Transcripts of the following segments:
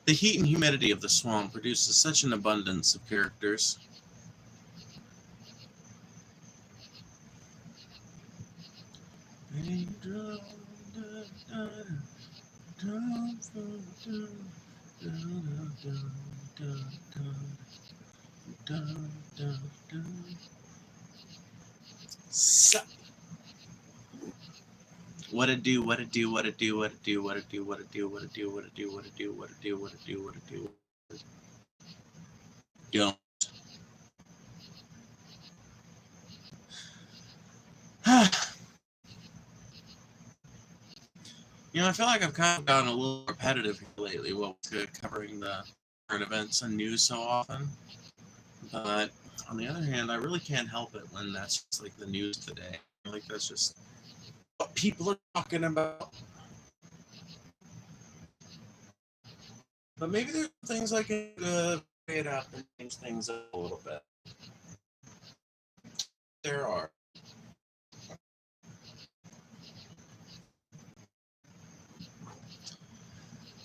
The heat and humidity of the swamp produces such an abundance of characters. So, what it do, what it do, what it do, what it do, what it do, what it do, what it do, what it do, what it do, what it do, what it do, what it do. Don't. I feel like I've kind of gotten a little repetitive here lately with covering the current events and news so often. But on the other hand, I really can't help it when that's just like the news today. Like that's just what people are talking about. But maybe there's things I can weigh it up and change things up a little bit. There are.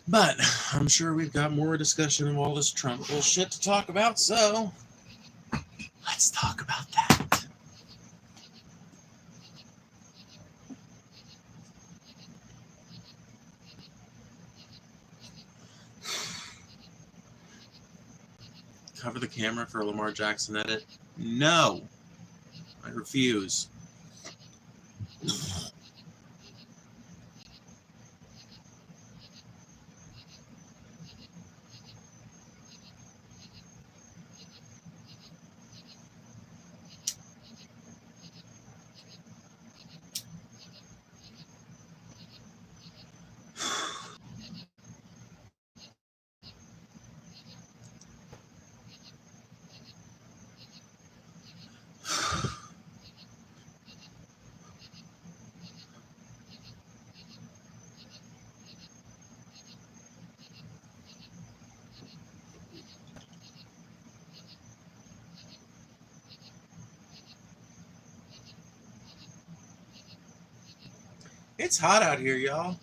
But I'm sure we've got more discussion of all this Trump bullshit to talk about, so let's talk about that. Cover the camera for a Lamar Jackson edit? No. I refuse. It's hot out here, y'all.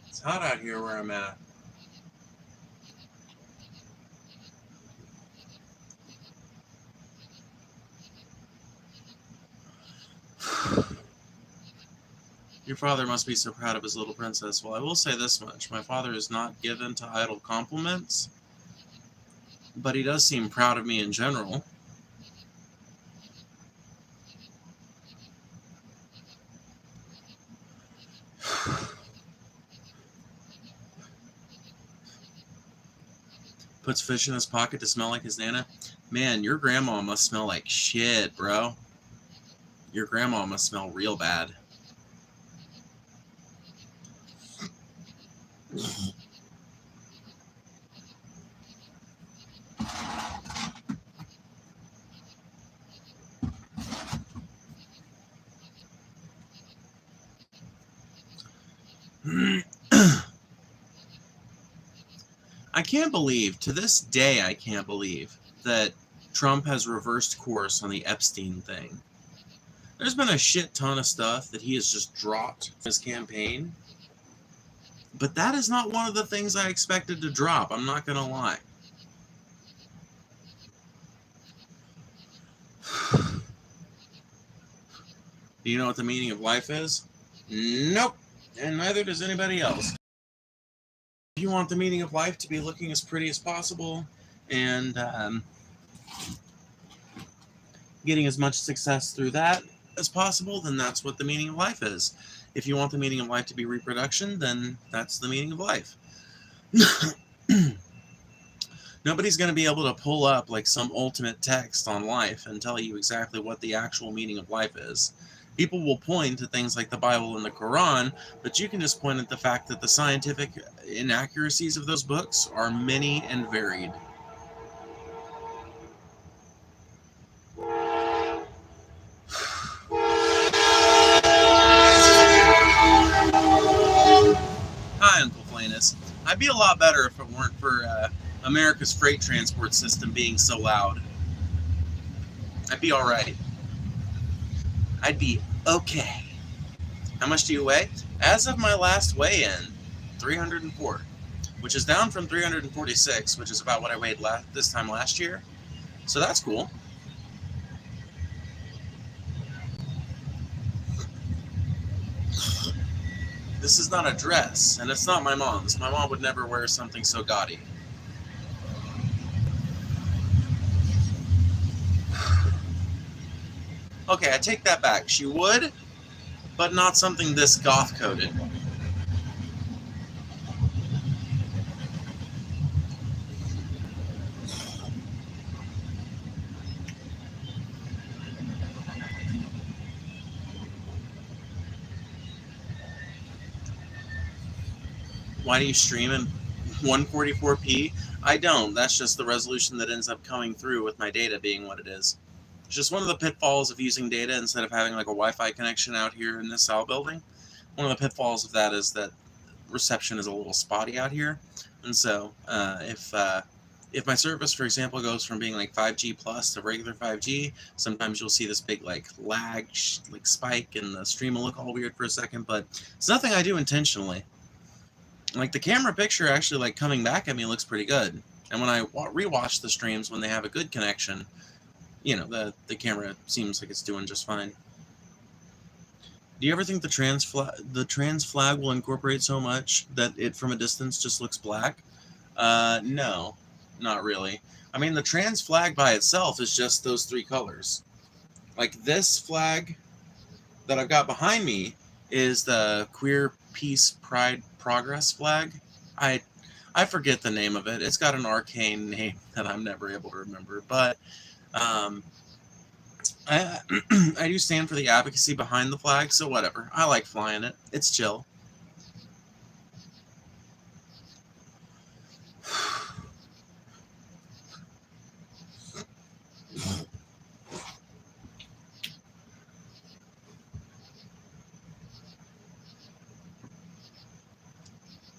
It's hot out here where I'm at. Your father must be so proud of his little princess. Well, I will say this much. My father is not given to idle compliments, but he does seem proud of me in general. Puts fish in his pocket to smell like his Nana. Man, your grandma must smell like shit, bro. Your grandma must smell real bad. I can't believe, to this day, I can't believe that Trump has reversed course on the Epstein thing. There's been a shit ton of stuff that he has just dropped from his campaign. But that is not one of the things I expected to drop, I'm not going to lie. Do you know what the meaning of life is? Nope. And neither does anybody else. If you want the meaning of life to be looking as pretty as possible and getting as much success through that as possible, then that's what the meaning of life is. If you want the meaning of life to be reproduction, then that's the meaning of life. Nobody's going to be able to pull up like some ultimate text on life and tell you exactly what the actual meaning of life is. People will point to things like the Bible and the Quran, but you can just point at the fact that the scientific inaccuracies of those books are many and varied. Hi, Uncle Flanus. I'd be a lot better if it weren't for America's freight transport system being so loud. I'd be alright. I'd be okay. How much do you weigh? As of my last weigh-in, 304, which is down from 346, which is about what I weighed this time last year. So that's cool. This is not a dress, and it's not my mom's. My mom would never wear something so gaudy. Okay, I take that back. She would, but not something this goth-coded. Why do you stream in 144p? I don't. That's just the resolution that ends up coming through with my data being what it is. It's just one of the pitfalls of using data instead of having like a Wi-Fi connection out here in this cell building. One of the pitfalls of that is that reception is a little spotty out here. And so if my service, for example, goes from being like 5G plus to regular 5G, sometimes you'll see this big like lag, like spike, and the stream will look all weird for a second, but it's nothing I do intentionally. Like the camera picture actually like coming back at me looks pretty good. And when I rewatch the streams when they have a good connection, you know, the camera seems like it's doing just fine. Do you ever think the trans flag will incorporate so much that it from a distance just looks black? No, not really. I mean, the trans flag by itself is just those three colors. Like this flag that I've got behind me is the Queer Peace Pride Progress flag. I forget the name of it. It's got an arcane name that I'm never able to remember, but I do stand for the advocacy behind the flag, so whatever. I like flying it. It's chill.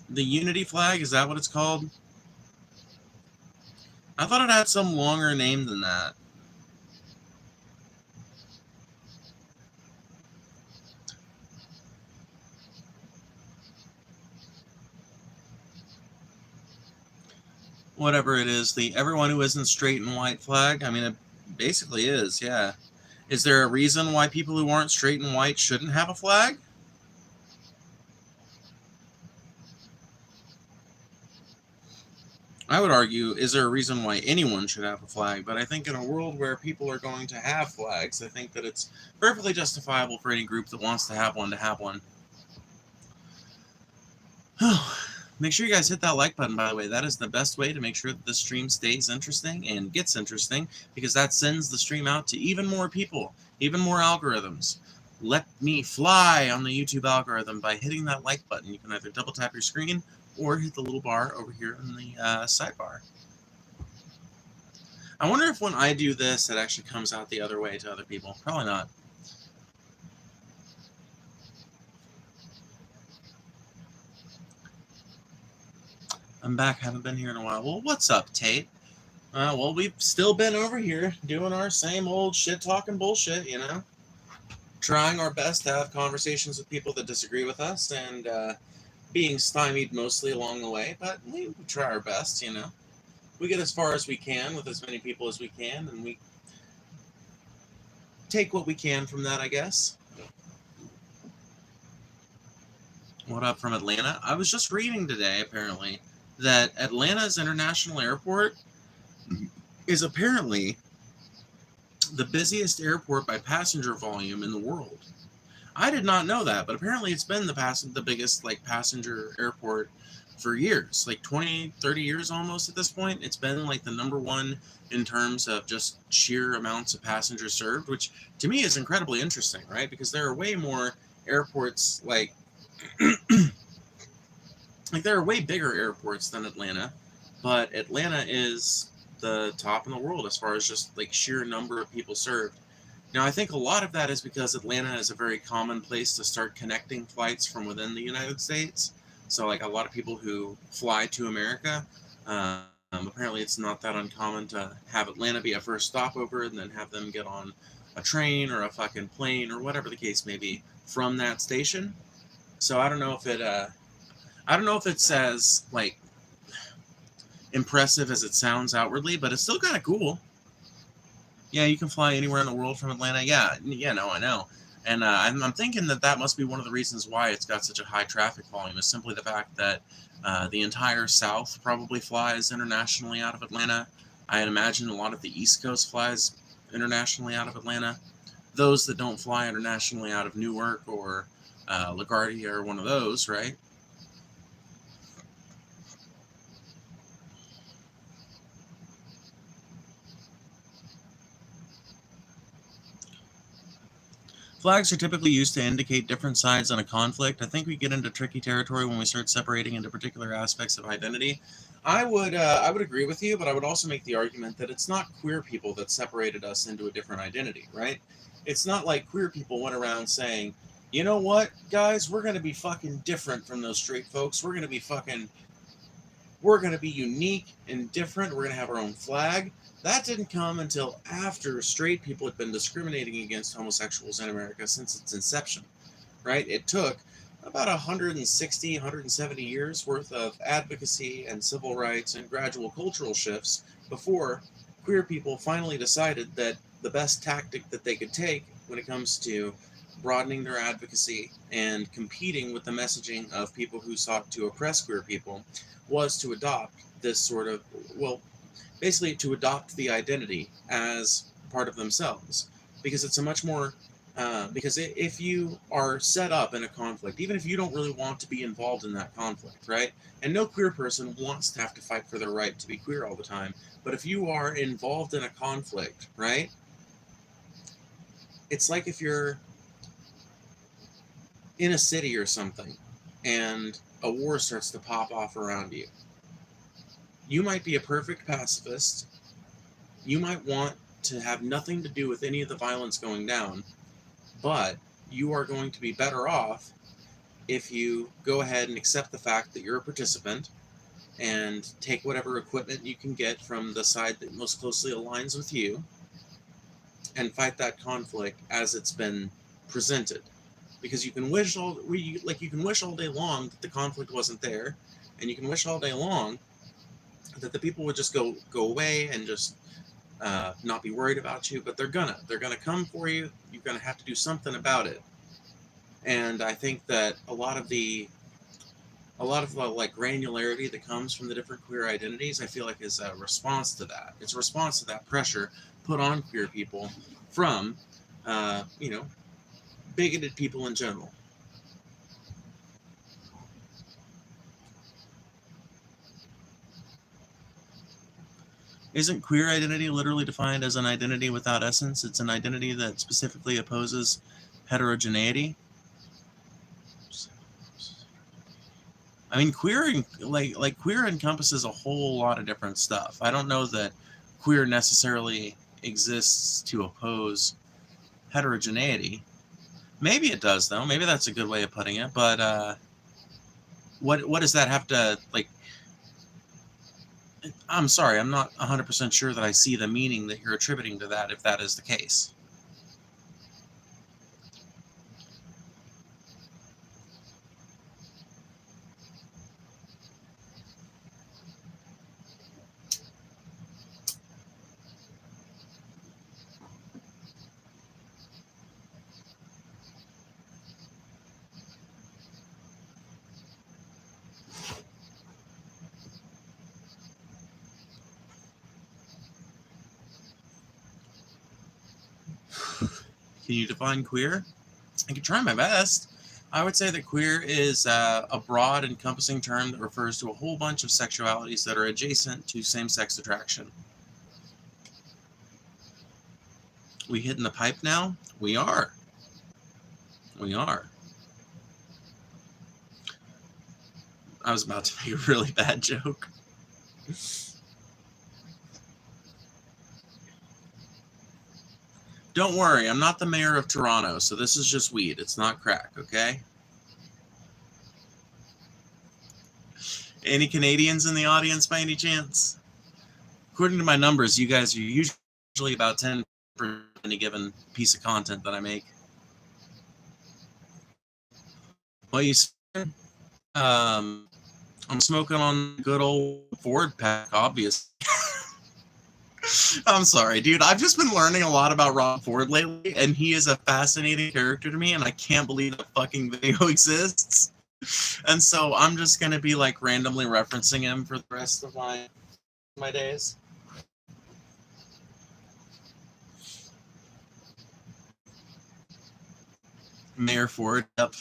The Unity flag, is that what it's called? I thought it had some longer name than that. Whatever it is, the everyone who isn't straight and white flag, I mean, it basically is, yeah. Is there a reason why people who aren't straight and white shouldn't have a flag? I would argue, is there a reason why anyone should have a flag? But I think in a world where people are going to have flags, I think that it's perfectly justifiable for any group that wants to have one to have one. Make sure you guys hit that like button, by the way. That is the best way to make sure that the stream stays interesting and gets interesting, because that sends the stream out to even more people, even more algorithms. Let me fly on the YouTube algorithm by hitting that like button. You can either double tap your screen or hit the little bar over here in the sidebar. I wonder if when I do this, it actually comes out the other way to other people. Probably not. I'm back. Haven't been here in a while. Well, what's up, Tate? Well, we've still been over here doing our same old shit-talking bullshit, you know? Trying our best to have conversations with people that disagree with us, and being stymied mostly along the way, but we try our best, you know. We get as far as we can with as many people as we can, and we take what we can from that, I guess. What up from Atlanta? I was just reading today, apparently, that Atlanta's International Airport is apparently the busiest airport by passenger volume in the world. I did not know that, but apparently it's been the biggest like passenger airport for years, like 20, 30 years almost at this point. It's been like the number one in terms of just sheer amounts of passengers served, which to me is incredibly interesting, right? Because there are way more airports like there are way bigger airports than Atlanta, but Atlanta is the top in the world as far as just like sheer number of people served. Now, I think a lot of that is because Atlanta is a very common place to start connecting flights from within the United States. So, like, a lot of people who fly to America, apparently it's not that uncommon to have Atlanta be a first stopover and then have them get on a train or a fucking plane or whatever the case may be from that station. So, I don't know if it I don't know if it's as like impressive as it sounds outwardly, but it's still kind of cool. Yeah, you can fly anywhere in the world from Atlanta. Yeah, no, I know. And I'm thinking that must be one of the reasons why it's got such a high traffic volume, is simply the fact that the entire South probably flies internationally out of Atlanta. I imagine a lot of the East Coast flies internationally out of Atlanta. Those that don't fly internationally out of Newark or LaGuardia or one of those, right? Flags are typically used to indicate different sides on a conflict. I think we get into tricky territory when we start separating into particular aspects of identity. I would agree with you, but I would also make the argument that it's not queer people that separated us into a different identity, right? It's not like queer people went around saying, you know what, guys, we're going to be fucking different from those straight folks. We're going to be unique and different. We're going to have our own flag. That didn't come until after straight people had been discriminating against homosexuals in America since its inception, right? It took about 160, 170 years worth of advocacy and civil rights and gradual cultural shifts before queer people finally decided that the best tactic that they could take when it comes to broadening their advocacy and competing with the messaging of people who sought to oppress queer people was to adopt this sort of, well, basically to adopt the identity as part of themselves, because it's a much more because if you are set up in a conflict, even if you don't really want to be involved in that conflict, right? And no queer person wants to have to fight for their right to be queer all the time, but if you are involved in a conflict, right? It's like if you're in a city or something and a war starts to pop off around you. You might be a perfect pacifist. You might want to have nothing to do with any of the violence going down, but you are going to be better off if you go ahead and accept the fact that you're a participant and take whatever equipment you can get from the side that most closely aligns with you and fight that conflict as it's been presented. Because you can wish all day long that the conflict wasn't there, and you can wish all day long that the people would just go away and just not be worried about you, but they're gonna come for you. You're gonna have to do something about it. And I think that a lot of the like granularity that comes from the different queer identities, I feel like is a response to that. It's a response to that pressure put on queer people from bigoted people in general. Isn't queer identity literally defined as an identity without essence? It's an identity that specifically opposes heterogeneity. I mean, queer queer encompasses a whole lot of different stuff. I don't know that queer necessarily exists to oppose heterogeneity. Maybe it does, though. Maybe that's a good way of putting it. But what does that have to like? I'm sorry, I'm not 100% sure that I see the meaning that you're attributing to that, if that is the case. Can you define queer? I can try my best. I would say that queer is a broad, encompassing term that refers to a whole bunch of sexualities that are adjacent to same-sex attraction. We hitting the pipe now? We are. We are. I was about to make a really bad joke. Don't worry, I'm not the mayor of Toronto, so this is just weed. It's not crack, okay? Any Canadians in the audience by any chance? According to my numbers, you guys are usually about 10% for any given piece of content that I make. Well, you I'm smoking on good old Ford pack, obviously. I'm sorry, dude. I've just been learning a lot about Rob Ford lately, and he is a fascinating character to me, and I can't believe that fucking video exists. And so I'm just gonna be like randomly referencing him for the rest of my days. Mayor Ford, yep.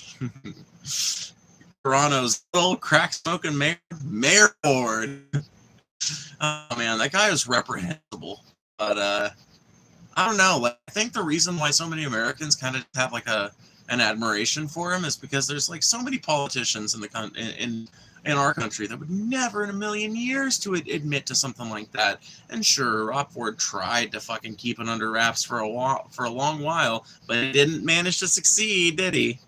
Toronto's little crack smoking Mayor Ford. Oh man, that guy is reprehensible. But I don't know. Like, I think the reason why so many Americans kind of have like an admiration for him is because there's like so many politicians in in our country that would never in a million years to admit to something like that. And sure, Rob Ford tried to fucking keep it under wraps for a long while, but he didn't manage to succeed, did he?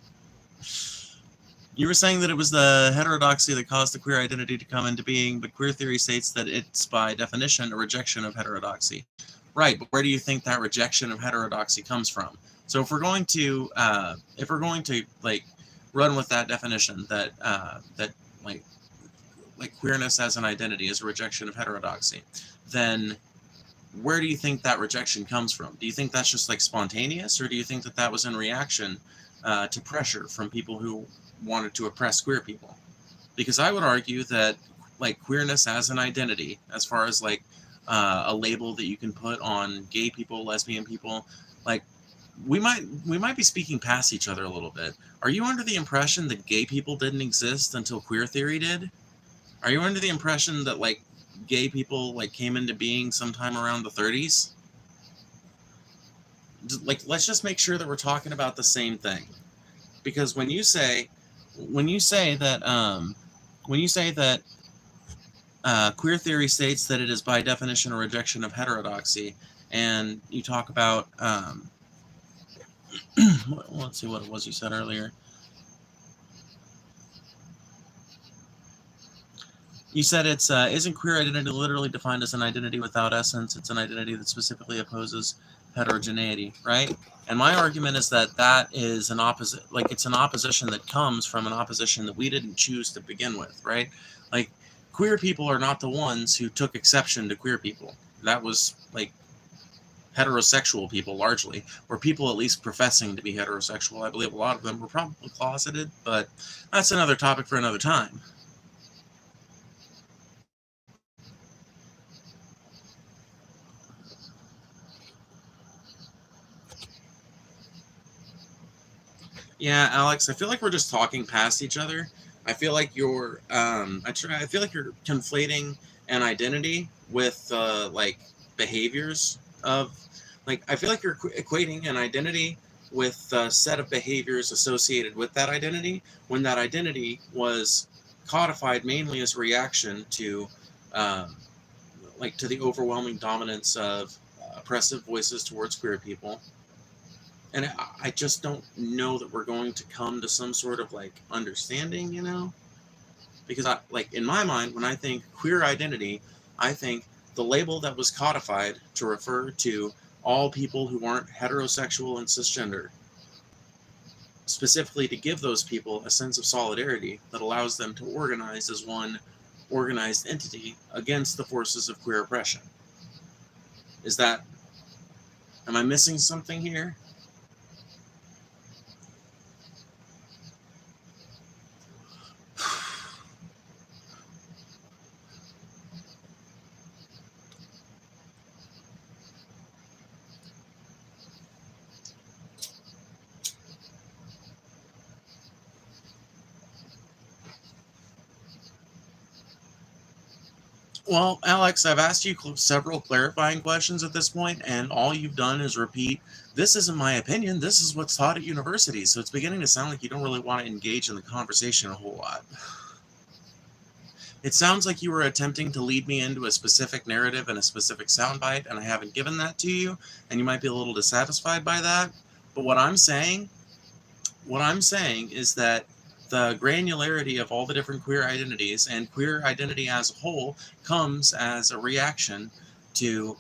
You were saying that it was the heterodoxy that caused the queer identity to come into being, but queer theory states that it's by definition a rejection of heterodoxy. Right, but where do you think that rejection of heterodoxy comes from? So if we're going to like run with that definition that that like queerness as an identity is a rejection of heterodoxy, then where do you think that rejection comes from? Do you think that's just like spontaneous, or do you think that that was in reaction to pressure from people who wanted to oppress queer people? Because I would argue that like queerness as an identity, as far as like a label that you can put on gay people, lesbian people, like we might be speaking past each other a little bit. Are you under the impression that gay people didn't exist until queer theory did? Are you under the impression that like gay people like came into being sometime around the 30s? Like, let's just make sure that we're talking about the same thing. Because when you say that queer theory states that it is by definition a rejection of heterodoxy, and you talk about let's see what it was you said earlier. You said it's isn't queer identity literally defined as an identity without essence? It's an identity that specifically opposes heterogeneity, right? And my argument is that that is an opposite, like it's an opposition that comes from an opposition that we didn't choose to begin with, right? Like queer people are not the ones who took exception to queer people. That was like heterosexual people largely, or people at least professing to be heterosexual. I believe a lot of them were probably closeted, but that's another topic for another time. Yeah, Alex, I feel like we're just talking past each other. I feel like I feel like you're conflating an identity with like behaviors of, like I feel like you're equating an identity with a set of behaviors associated with that identity when that identity was codified mainly as a reaction to um, like to the overwhelming dominance of oppressive voices towards queer people. And I just don't know that we're going to come to some sort of like understanding, you know? Because I like in my mind, when I think queer identity, I think the label that was codified to refer to all people who aren't heterosexual and cisgender, specifically to give those people a sense of solidarity that allows them to organize as one organized entity against the forces of queer oppression. Is that, am I missing something here? Well, Alex, I've asked you several clarifying questions at this point, and all you've done is repeat, this isn't my opinion, this is what's taught at university. So it's beginning to sound like you don't really want to engage in the conversation a whole lot. It sounds like you were attempting to lead me into a specific narrative and a specific soundbite, and I haven't given that to you, and you might be a little dissatisfied by that. But what I'm saying is that the granularity of all the different queer identities and queer identity as a whole comes as a reaction to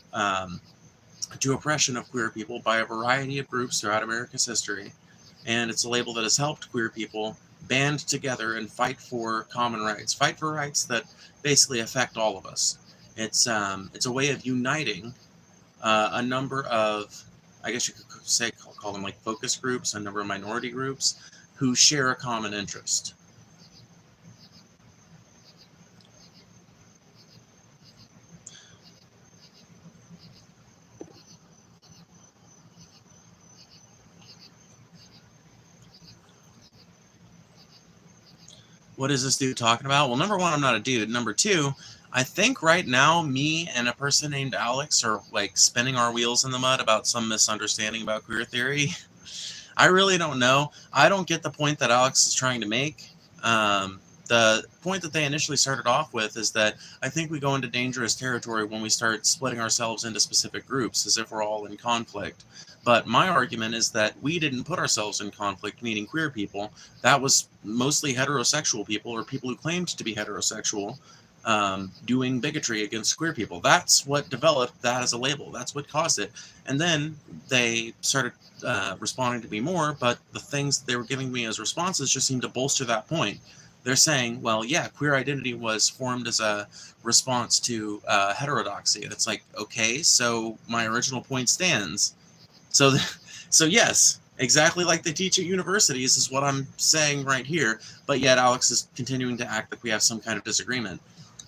oppression of queer people by a variety of groups throughout America's history. And it's a label that has helped queer people band together and fight for common rights, fight for rights that basically affect all of us. It's a way of uniting a number of, I guess you could say, call them like focus groups, a number of minority groups who share a common interest. What is this dude talking about? Well, number one, I'm not a dude. Number two, I think right now me and a person named Alex are like spinning our wheels in the mud about some misunderstanding about queer theory. I really don't know. I don't get the point that Alex is trying to make. The point that they initially started off with is that I think we go into dangerous territory when we start splitting ourselves into specific groups as if we're all in conflict. But my argument is that we didn't put ourselves in conflict, meaning queer people. That was mostly heterosexual people or people who claimed to be heterosexual doing bigotry against queer people. That's what developed that as a label. That's what caused it. And then they started responding to me more, but the things they were giving me as responses just seemed to bolster that point. They're saying, well, yeah, queer identity was formed as a response to heterodoxy. And it's like, okay, so my original point stands. So yes, exactly like they teach at universities is what I'm saying right here. But yet Alex is continuing to act like we have some kind of disagreement.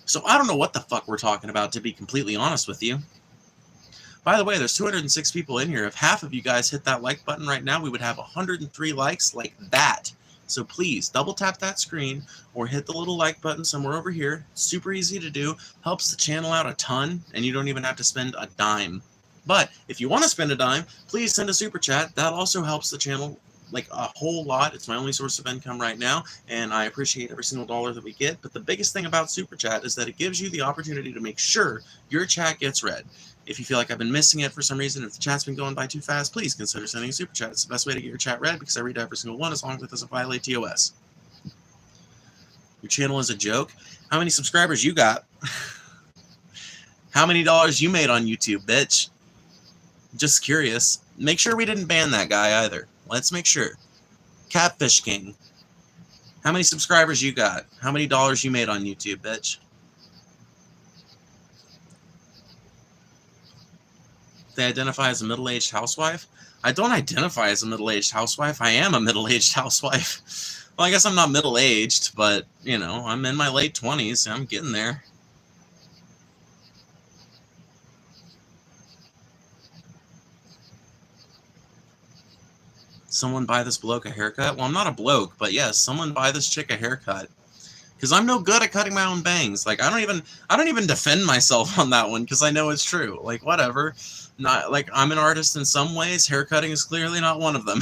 So I don't know what the fuck we're talking about, to be completely honest with you. By the way, there's 206 people in here. If half of you guys hit that like button right now, we would have 103 likes like that. So please double tap that screen or hit the little like button somewhere over here. Super easy to do. Helps the channel out a ton, and you don't even have to spend a dime. But if you want to spend a dime, please send a super chat. That also helps the channel like a whole lot. It's my only source of income right now, and I appreciate every single dollar that we get. But the biggest thing about super chat is that it gives you the opportunity to make sure your chat gets read. If you feel like I've been missing it for some reason, if the chat's been going by too fast, please consider sending a super chat. It's the best way to get your chat read because I read every single one as long as it doesn't violate TOS. Your channel is a joke. How many subscribers you got? How many dollars you made on YouTube, bitch? Just curious. Make sure we didn't ban that guy either. Let's make sure. Catfish King. How many subscribers you got? How many dollars you made on YouTube, bitch? They identify as a middle-aged housewife? I don't identify as a middle-aged housewife. I am a middle-aged housewife. Well, I guess I'm not middle-aged, but, you know, I'm in my late 20s. I'm getting there. Someone buy this bloke a haircut? Well, I'm not a bloke, but yes, someone buy this chick a haircut. Because I'm no good at cutting my own bangs. Like, I don't even defend myself on that one because I know it's true. Like, whatever. Not like I'm an artist in some ways. Haircutting is clearly not one of them.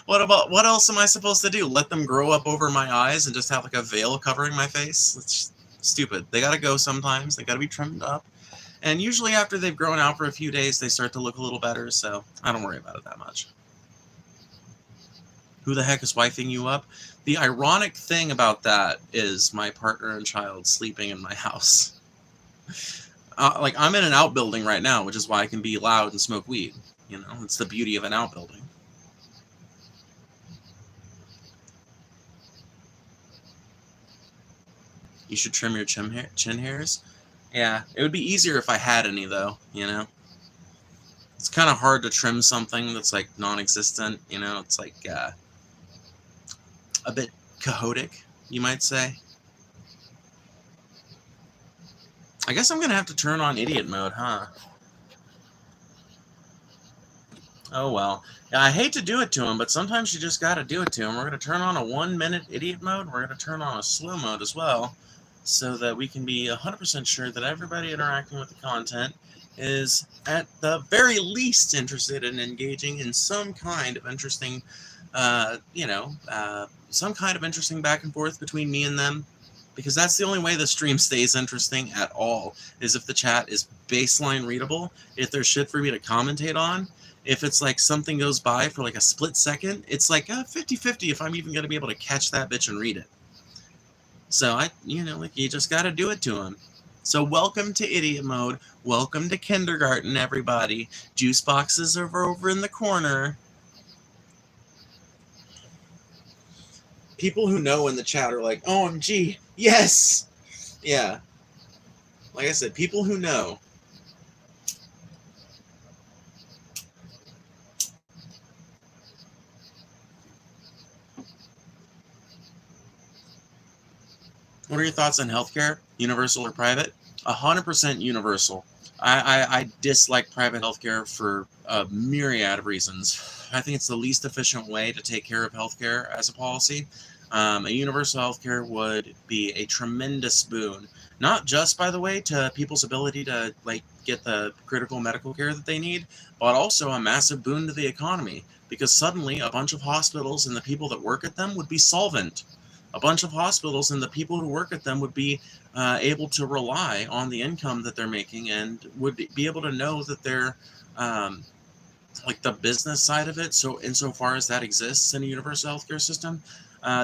What else am I supposed to do? Let them grow up over my eyes and just have like a veil covering my face? That's stupid. They gotta go sometimes. They gotta be trimmed up. And usually after they've grown out for a few days, they start to look a little better. So I don't worry about it that much. Who the heck is wifing you up? The ironic thing about that is my partner and child sleeping in my house. Like, I'm in an outbuilding right now, which is why I can be loud and smoke weed. You know, it's the beauty of an outbuilding. You should trim your chin hairs. Yeah, it would be easier if I had any, though, you know? It's kind of hard to trim something that's, like, non-existent, you know? It's, like, a bit chaotic, you might say. I guess I'm going to have to turn on idiot mode, huh? Oh, well. Yeah, I hate to do it to him, but sometimes you just got to do it to him. We're going to turn on a 1-minute idiot mode. We're going to turn on a slow mode as well, so that we can be 100% sure that everybody interacting with the content is at the very least interested in engaging in some kind of interesting, some kind of interesting back and forth between me and them. Because that's the only way the stream stays interesting at all, is if the chat is baseline readable, if there's shit for me to commentate on. If it's like something goes by for like a split second, it's like 50-50 if I'm even going to be able to catch that bitch and read it. So, you just got to do it to him. So welcome to idiot mode. Welcome to kindergarten, everybody. Juice boxes are over in the corner. People who know in the chat are like, OMG, yes! Yeah. Like I said, people who know. What are your thoughts on healthcare? Universal or private? 100% universal. I dislike private healthcare for a myriad of reasons. I think it's the least efficient way to take care of healthcare as a policy. A universal healthcare would be a tremendous boon, not just, by the way, to people's ability to get the critical medical care that they need, but also a massive boon to the economy, because suddenly a bunch of hospitals and the people that work at them would be solvent. A bunch of hospitals and the people who work at them would be able to rely on the income that they're making, and would be able to know that they're the business side of it. So insofar as that exists in a universal healthcare system,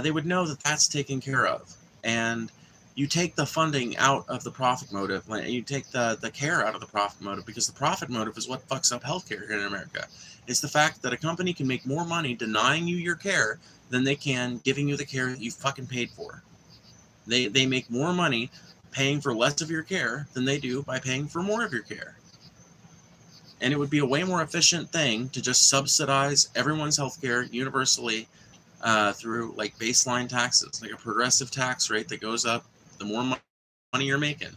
they would know that that's taken care of. And you take the funding out of the profit motive, and you take the care out of the profit motive, because the profit motive is what fucks up healthcare here in America. It's the fact that a company can make more money denying you your care than they can giving you the care that you fucking paid for. They make more money paying for less of your care than they do by paying for more of your care. And it would be a way more efficient thing to just subsidize everyone's healthcare universally through baseline taxes, like a progressive tax rate that goes up the more money you're making.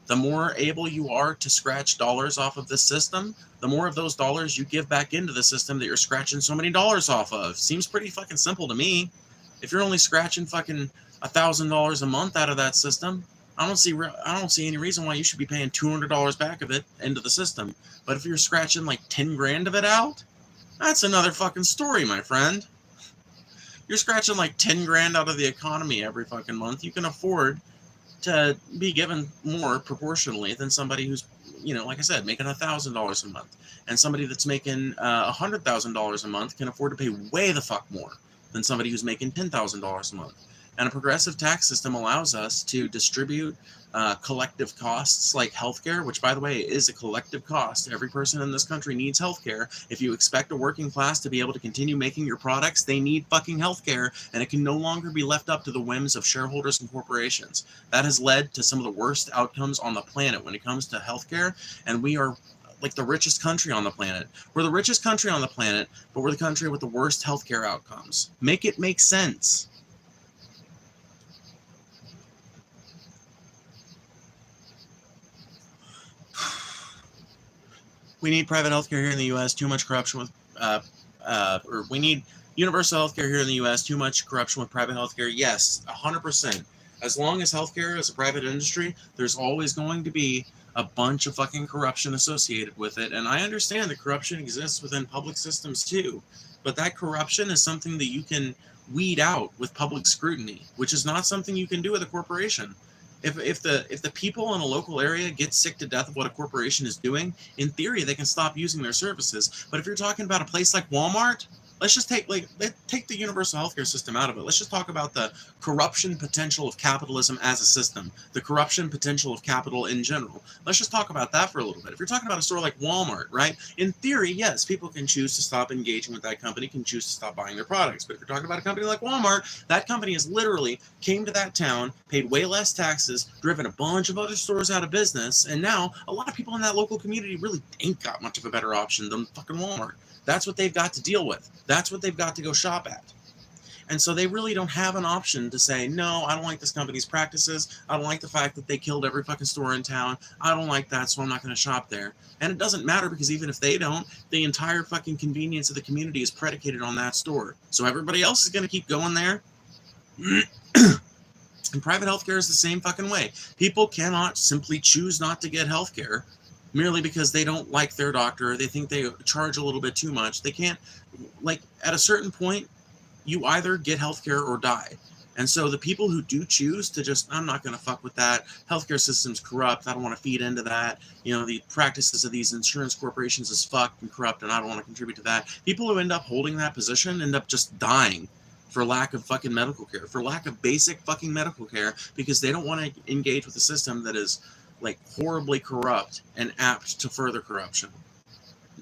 The more able you are to scratch dollars off of this system, the more of those dollars you give back into the system that you're scratching so many dollars off of. Seems pretty fucking simple to me. If you're only scratching fucking $1,000 a month out of that system, I don't see any reason why you should be paying $200 back of it into the system. But if you're scratching 10 grand of it out, that's another fucking story, my friend. You're scratching 10 grand out of the economy every fucking month. You can afford to be given more proportionally than somebody who's, like I said, making $1,000 a month. And somebody that's making $100,000 a month can afford to pay way the fuck more than somebody who's making $10,000 a month. And a progressive tax system allows us to distribute collective costs like healthcare, which, by the way, is a collective cost. Every person in this country needs healthcare. If you expect a working class to be able to continue making your products, they need fucking healthcare, and it can no longer be left up to the whims of shareholders and corporations. That has led to some of the worst outcomes on the planet when it comes to healthcare, and we are the richest country on the planet. We're the richest country on the planet, but we're the country with the worst healthcare outcomes. Make it make sense. We need private healthcare here in the U.S. Too much corruption with, we need universal healthcare here in the U.S. Too much corruption with private healthcare. Yes, 100%. As long as healthcare is a private industry, there's always going to be a bunch of fucking corruption associated with it. And I understand that corruption exists within public systems too, but that corruption is something that you can weed out with public scrutiny, which is not something you can do with a corporation. If the people in a local area get sick to death of what a corporation is doing, in theory they can stop using their services. But if you're talking about a place like Walmart, let's just take the universal healthcare system out of it. Let's just talk about the corruption potential of capitalism as a system, the corruption potential of capital in general. Let's just talk about that for a little bit. If you're talking about a store like Walmart, right? In theory, yes, people can choose to stop engaging with that company, can choose to stop buying their products. But if you're talking about a company like Walmart, that company has literally came to that town, paid way less taxes, driven a bunch of other stores out of business, and now a lot of people in that local community really ain't got much of a better option than fucking Walmart. That's what they've got to deal with. That's what they've got to go shop at. And so they really don't have an option to say, no, I don't like this company's practices. I don't like the fact that they killed every fucking store in town. I don't like that, so I'm not going to shop there. And it doesn't matter, because even if they don't, the entire fucking convenience of the community is predicated on that store. So everybody else is going to keep going there. And private healthcare is the same fucking way. People cannot simply choose not to get healthcare merely because they don't like their doctor, or they think they charge a little bit too much. They can't, at a certain point, you either get healthcare or die. And so the people who do choose to just, I'm not going to fuck with that, healthcare system's corrupt, I don't want to feed into that, the practices of these insurance corporations is fucked and corrupt, and I don't want to contribute to that. People who end up holding that position end up just dying for lack of fucking medical care, for lack of basic fucking medical care, because they don't want to engage with a system that is horribly corrupt and apt to further corruption.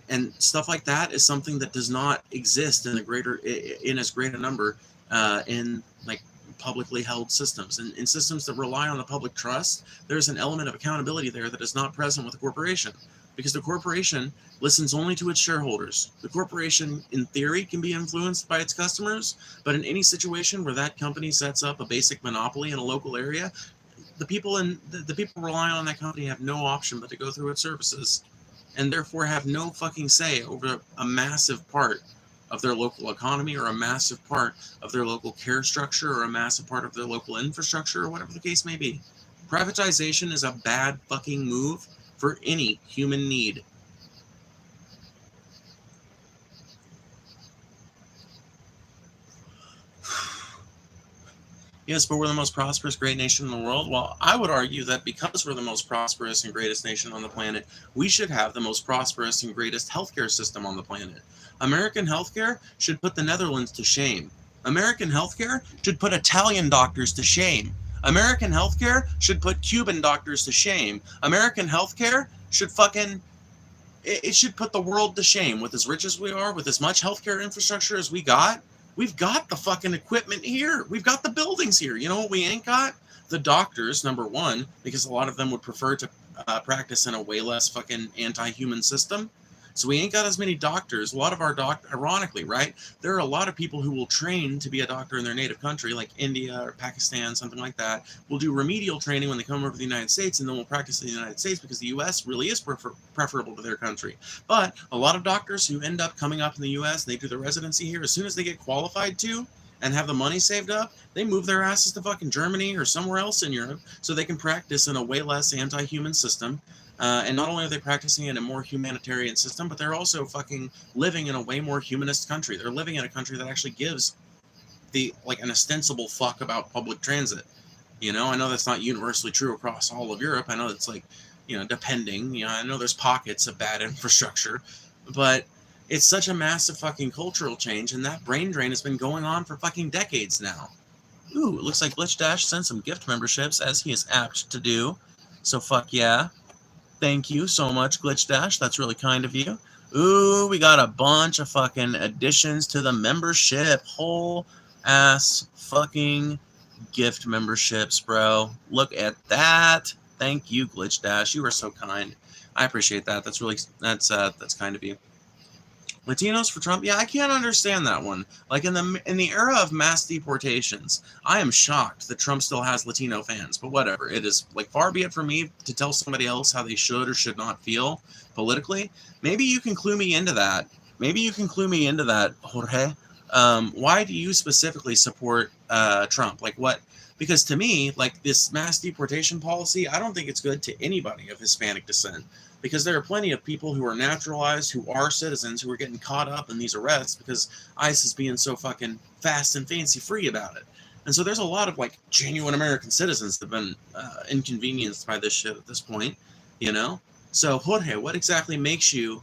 And stuff like that is something that does not exist in as great a number in like publicly held systems. And in systems that rely on the public trust, there's an element of accountability there that is not present with a corporation, because the corporation listens only to its shareholders. The corporation, in theory, can be influenced by its customers, but in any situation where that company sets up a basic monopoly in a local area, the people relying on that company have no option but to go through its services, and therefore have no fucking say over a massive part of their local economy, or a massive part of their local care structure, or a massive part of their local infrastructure, or whatever the case may be. Privatization is a bad fucking move for any human need. Yes, but we're the most prosperous, great nation in the world. Well, I would argue that because we're the most prosperous and greatest nation on the planet, we should have the most prosperous and greatest healthcare system on the planet. American healthcare should put the Netherlands to shame. American healthcare should put Italian doctors to shame. American healthcare should put Cuban doctors to shame. American healthcare should it should put the world to shame. With as rich as we are, with as much healthcare infrastructure as we got, we've got the fucking equipment here. We've got the buildings here. You know what we ain't got? The doctors, number one, because a lot of them would prefer to practice in a way less fucking anti-human system. So we ain't got as many doctors. A lot of our ironically, right? There are a lot of people who will train to be a doctor in their native country, like India or Pakistan, something like that. Will do remedial training when they come over to the United States, and then will practice in the United States because the U.S. really is preferable to their country. But a lot of doctors who end up coming up in the U.S. and they do their residency here, as soon as they get qualified to and have the money saved up, they move their asses to fucking Germany or somewhere else in Europe so they can practice in a way less anti-human system. And not only are they practicing in a more humanitarian system, but they're also fucking living in a way more humanist country. They're living in a country that actually gives an ostensible fuck about public transit. You know, I know that's not universally true across all of Europe. I know it's depending. You know, I know there's pockets of bad infrastructure, but it's such a massive fucking cultural change, and that brain drain has been going on for fucking decades now. Ooh, it looks like Glitch Dash sent some gift memberships, as he is apt to do. So fuck yeah. Thank you so much, Glitch Dash. That's really kind of you. Ooh, we got a bunch of fucking additions to the membership. Whole ass fucking gift memberships, bro. Look at that. Thank you, Glitch Dash. You are so kind. I appreciate that. That's kind of you. Latinos for Trump? Yeah, I can't understand that one. Like in the era of mass deportations, I am shocked that Trump still has Latino fans. But whatever, it is far be it from me to tell somebody else how they should or should not feel politically. Maybe you can clue me into that. Jorge. Why do you specifically support Trump? Like what? Because to me, like this mass deportation policy, I don't think it's good to anybody of Hispanic descent. Because there are plenty of people who are naturalized, who are citizens, who are getting caught up in these arrests because ICE is being so fucking fast and fancy free about it. And so there's a lot of genuine American citizens that have been inconvenienced by this shit at this point, you know? So Jorge, what exactly makes you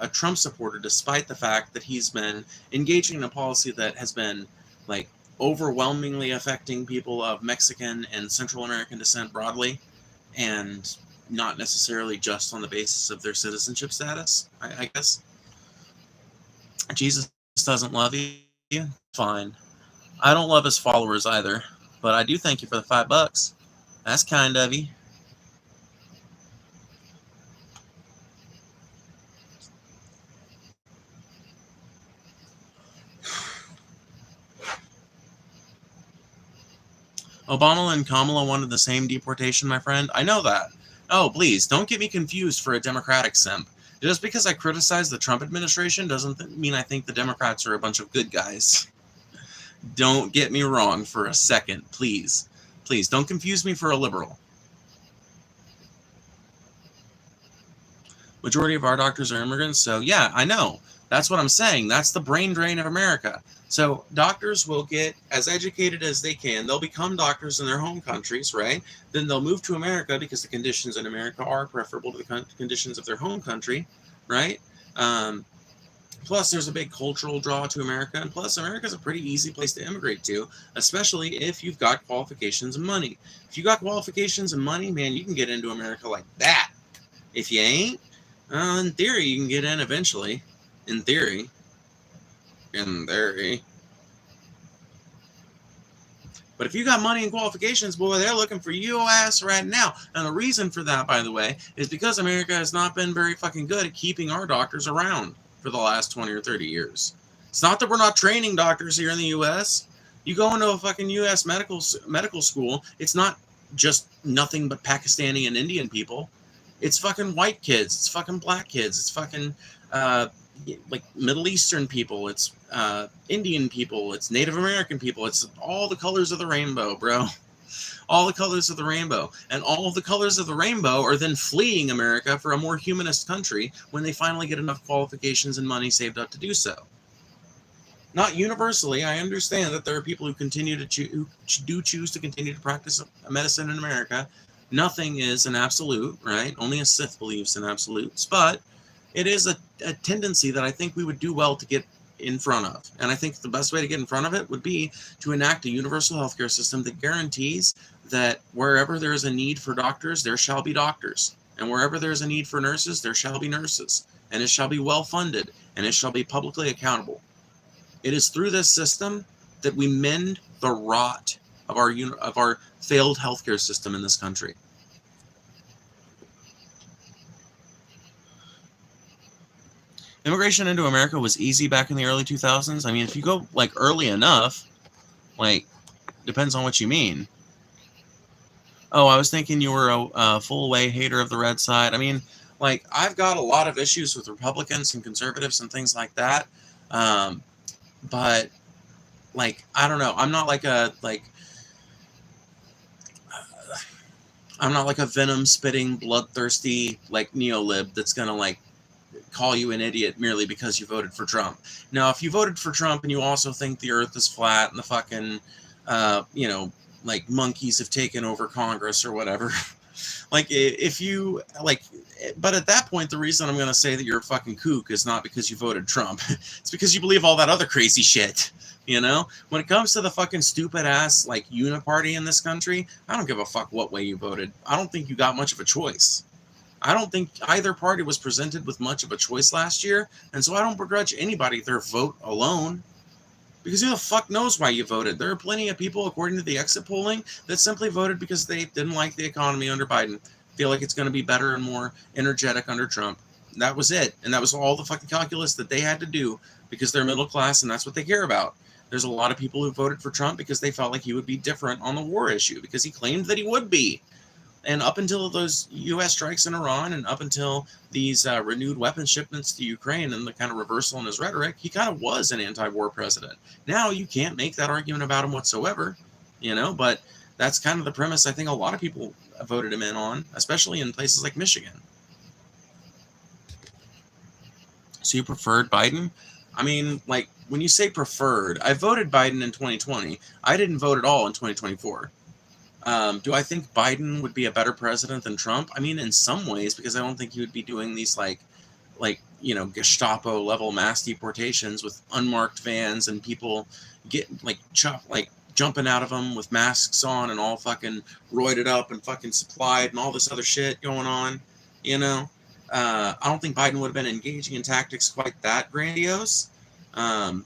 a Trump supporter, despite the fact that he's been engaging in a policy that has been overwhelmingly affecting people of Mexican and Central American descent broadly, and not necessarily just on the basis of their citizenship status, I guess. Jesus doesn't love you? Fine. I don't love his followers either, but I do thank you for the $5. That's kind of you. Obama and Kamala wanted the same deportation, my friend. I know that. Oh, please, don't get me confused for a Democratic simp. Just because I criticize the Trump administration doesn't mean I think the Democrats are a bunch of good guys. Don't get me wrong for a second, please. Please, don't confuse me for a liberal. Majority of our doctors are immigrants, so yeah, I know. That's what I'm saying. That's the brain drain of America. So doctors will get as educated as they can. They'll become doctors in their home countries, right? Then they'll move to America because the conditions in America are preferable to the conditions of their home country, right? Plus, there's a big cultural draw to America. And plus, America's a pretty easy place to immigrate to, especially if you've got qualifications and money. If you got qualifications and money, man, you can get into America like that. If you ain't, in theory, you can get in eventually. In theory. But if you got money and qualifications, boy, they're looking for your ass right now. And the reason for that, by the way, is because America has not been very fucking good at keeping our doctors around for the last 20 or 30 years. It's not that we're not training doctors here in the U.S. You go into a fucking U.S. medical school, it's not just nothing but Pakistani and Indian people. It's fucking white kids. It's fucking black kids. It's fucking like Middle Eastern people. It's Indian people. It's Native American people. It's all the colors of the rainbow, bro. All the colors of the rainbow. And all of the colors of the rainbow are then fleeing America for a more humanist country when they finally get enough qualifications and money saved up to do so. Not universally. I understand that there are people who continue to who do choose to continue to practice medicine in America. Nothing is an absolute, right? Only a Sith believes in absolutes. But it is a tendency that I think we would do well to get in front of. And I think the best way to get in front of it would be to enact a universal healthcare system that guarantees that wherever there is a need for doctors, there shall be doctors. And wherever there is a need for nurses, there shall be nurses. And it shall be well funded. And it shall be publicly accountable. It is through this system that we mend the rot of our failed healthcare system in this country. Immigration into America was easy back in the early 2000s. I mean, if you go like early enough, like depends on what you mean. Oh, I was thinking you were a full-away hater of the red side. I mean, like I've got a lot of issues with Republicans and conservatives and things like that. But like I don't know. I'm not like a venom-spitting, bloodthirsty like neolib that's gonna like call you an idiot merely because you voted for Trump. Now, if you voted for Trump and you also think the earth is flat and the fucking, like monkeys have taken over Congress or whatever, like if you like, but at that point, the reason I'm going to say that you're a fucking kook is not because you voted Trump. It's because you believe all that other crazy shit. You know, when it comes to the fucking stupid ass like uniparty in this country, I don't give a fuck what way you voted. I don't think you got much of a choice. I don't think either party was presented with much of a choice last year, and so I don't begrudge anybody their vote alone. Because who the fuck knows why you voted? There are plenty of people, according to the exit polling, that simply voted because they didn't like the economy under Biden. Feel like it's going to be better and more energetic under Trump. That was it. And that was all the fucking calculus that they had to do because they're middle class and that's what they care about. There's a lot of people who voted for Trump because they felt like he would be different on the war issue because he claimed that he would be. And up until those U.S. strikes in Iran and up until these renewed weapons shipments to Ukraine and the kind of reversal in his rhetoric, he kind of was an anti-war president. Now you can't make that argument about him whatsoever, you know, but that's kind of the premise I think a lot of people voted him in on, especially in places like Michigan. So you preferred Biden? I mean, like, when you say preferred, I voted Biden in 2020. I didn't vote at all in 2024. Do I think Biden would be a better president than Trump? I mean, in some ways, because I don't think he would be doing these like, you know, Gestapo level mass deportations with unmarked vans and people jumping out of them with masks on and all fucking roided up and fucking supplied and all this other shit going on, you know? I don't think Biden would have been engaging in tactics quite that grandiose. But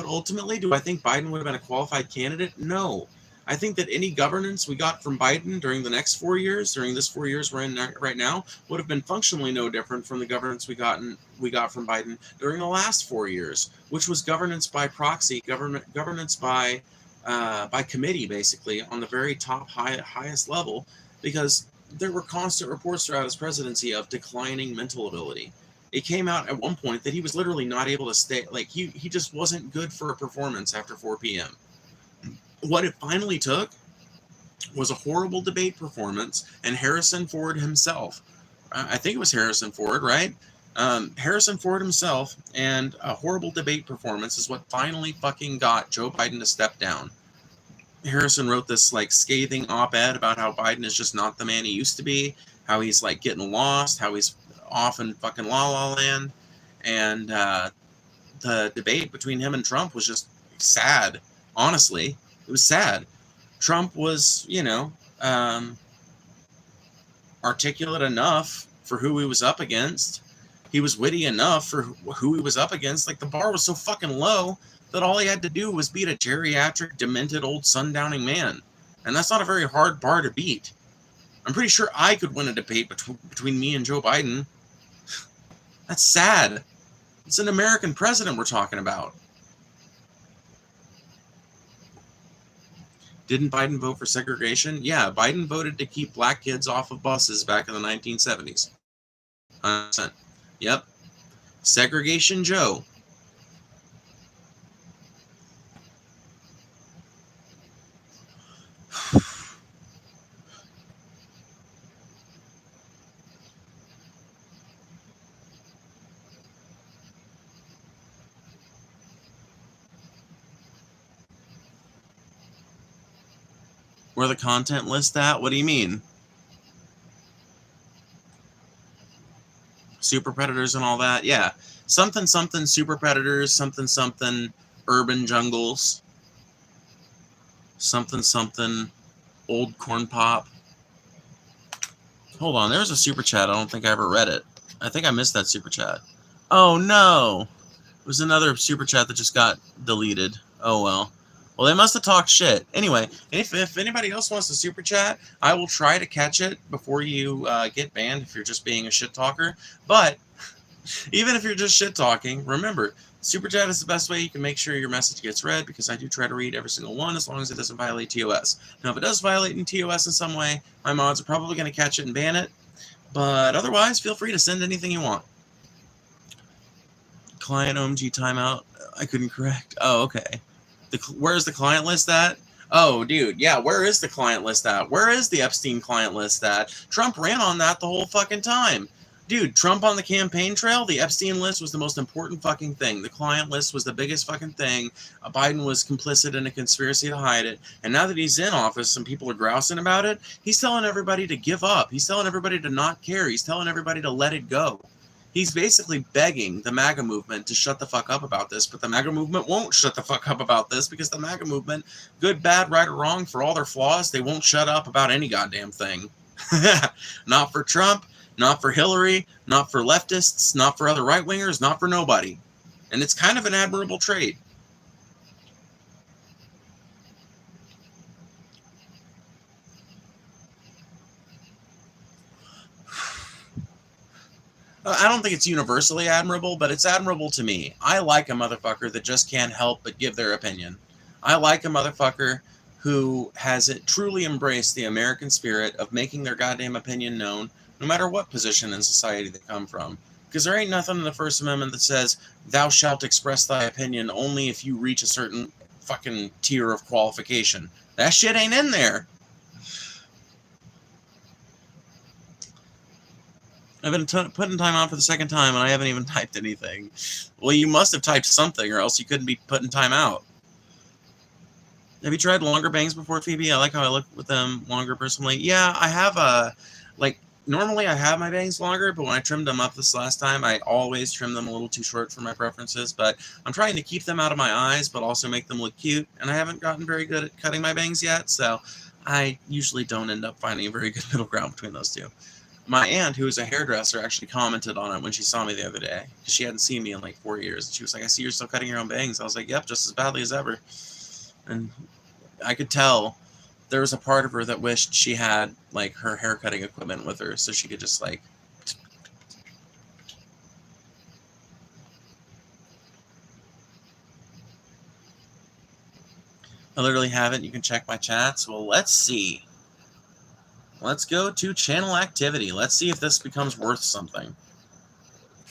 ultimately, do I think Biden would have been a qualified candidate? No. I think that any governance we got from Biden during the next 4 years, during this 4 years we're in right now, would have been functionally no different from the governance we got from Biden during the last 4 years, which was governance by proxy, governance by committee, basically, on the very top highest level, because there were constant reports throughout his presidency of declining mental ability. It came out at one point that he was literally not able to stay, like he just wasn't good for a performance after 4 p.m. What it finally took was a horrible debate performance and Harrison Ford himself. I think it was Harrison Ford, right? Harrison Ford himself and a horrible debate performance is what finally fucking got Joe Biden to step down. Harrison wrote this like scathing op-ed about how Biden is just not the man he used to be, how he's like getting lost, how he's off in fucking la la land. And the debate between him and Trump was just sad, honestly. It was sad. Trump was, you know, articulate enough for who he was up against. He was witty enough for who he was up against. Like, the bar was so fucking low that all he had to do was beat a geriatric, demented old sundowning man. And that's not a very hard bar to beat. I'm pretty sure I could win a debate between me and Joe Biden. That's sad. It's an American president we're talking about. Didn't Biden vote for segregation? Yeah, Biden voted to keep black kids off of buses back in the 1970s. 100%. Yep. Segregation Joe. Where the content list at? What do you mean? Super predators and all that? Yeah. Something super predators, something urban jungles. Something old corn pop. Hold on, there was a super chat. I don't think I ever read it. I think I missed that super chat. Oh no. It was another super chat that just got deleted. Oh well. Well, they must have talked shit. Anyway, if anybody else wants to super chat, I will try to catch it before you get banned if you're just being a shit talker. But even if you're just shit talking, remember, super chat is the best way you can make sure your message gets read, because I do try to read every single one as long as it doesn't violate TOS. Now, if it does violate in TOS in some way, my mods are probably going to catch it and ban it. But otherwise, feel free to send anything you want. Client OMG timeout. I couldn't correct. Oh, okay. Where's the client list at? Oh, dude, yeah, where is the client list at? Where is the Epstein client list at? Trump ran on that the whole fucking time. Dude, Trump on the campaign trail, the Epstein list was the most important fucking thing. The client list was the biggest fucking thing. Biden was complicit in a conspiracy to hide it. And now that he's in office and people are grousing about it, he's telling everybody to give up. He's telling everybody to not care. He's telling everybody to let it go. He's basically begging the MAGA movement to shut the fuck up about this, but the MAGA movement won't shut the fuck up about this, because the MAGA movement, good, bad, right, or wrong, for all their flaws, they won't shut up about any goddamn thing. Not for Trump, not for Hillary, not for leftists, not for other right-wingers, not for nobody. And it's kind of an admirable trait. I don't think it's universally admirable, but it's admirable to me. I like a motherfucker that just can't help but give their opinion. I like a motherfucker who has truly embraced the American spirit of making their goddamn opinion known, no matter what position in society they come from. Because there ain't nothing in the First Amendment that says, thou shalt express thy opinion only if you reach a certain fucking tier of qualification. That shit ain't in there. I've been putting time on for the second time, and I haven't even typed anything. Well, you must have typed something, or else you couldn't be putting time out. Have you tried longer bangs before, Phoebe? I like how I look with them longer personally. Yeah, I have normally I have my bangs longer, but when I trimmed them up this last time, I always trim them a little too short for my preferences. But I'm trying to keep them out of my eyes, but also make them look cute. And I haven't gotten very good at cutting my bangs yet, so I usually don't end up finding a very good middle ground between those two. My aunt, who is a hairdresser, actually commented on it when she saw me the other day, because she hadn't seen me in like 4 years. And she was like, I see you're still cutting your own bangs. I was like, yep, just as badly as ever. And I could tell there was a part of her that wished she had like her hair cutting equipment with her, so she could just like. I literally haven't. You can check my chats. Well, let's see. Let's go to channel activity. Let's see if this becomes worth something.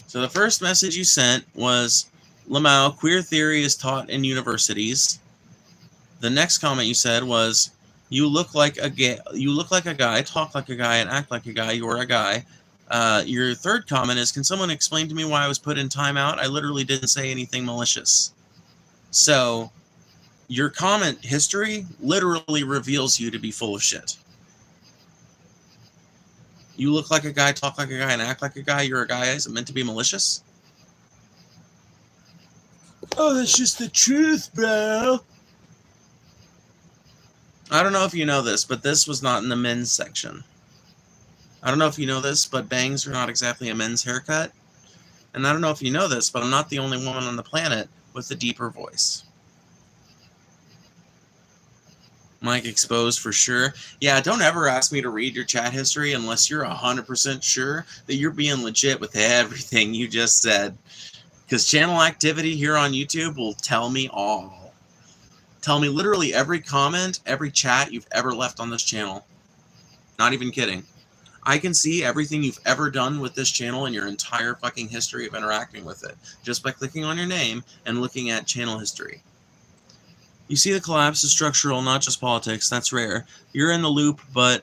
So the first message you sent was, Lamau, queer theory is taught in universities. The next comment you said was, you look like a guy, talk like a guy, and act like a guy. You're a guy. Your third comment is, can someone explain to me why I was put in timeout? I literally didn't say anything malicious. So your comment history literally reveals you to be full of shit. You look like a guy, talk like a guy, and act like a guy. You're a guy. Is it meant to be malicious? Oh, that's just the truth, bro. I don't know if you know this, but this was not in the men's section. I don't know if you know this, but bangs are not exactly a men's haircut. And I don't know if you know this, but I'm not the only woman on the planet with a deeper voice. Mike exposed for sure. Yeah, don't ever ask me to read your chat history unless you're 100% sure that you're being legit with everything you just said. Because channel activity here on YouTube will tell me all. Tell me literally every comment, every chat you've ever left on this channel. Not even kidding. I can see everything you've ever done with this channel and your entire fucking history of interacting with it just by clicking on your name and looking at channel history. You see the collapse is structural, not just politics. That's rare. You're in the loop, but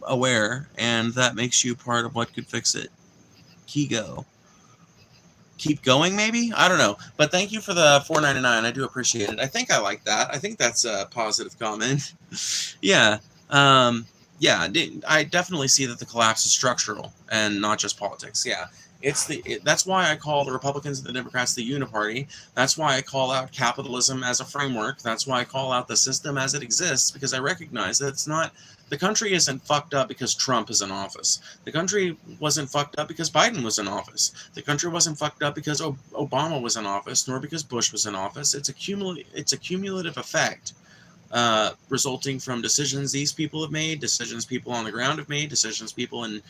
aware, and that makes you part of what could fix it. Kigo. Keep going, maybe? I don't know. But thank you for the $4.99. I do appreciate it. I think I like that. I think that's a positive comment. Yeah. Yeah, I definitely see that the collapse is structural and not just politics. Yeah. That's why I call the Republicans and the Democrats the uniparty. That's why I call out capitalism as a framework. That's why I call out the system as it exists, because I recognize that it's not, the country isn't fucked up because Trump is in office. The country wasn't fucked up because Biden was in office. The country wasn't fucked up because Obama was in office, nor because Bush was in office. It's a cumulative effect. Resulting from decisions these people have made, decisions people on the ground have made, decisions people in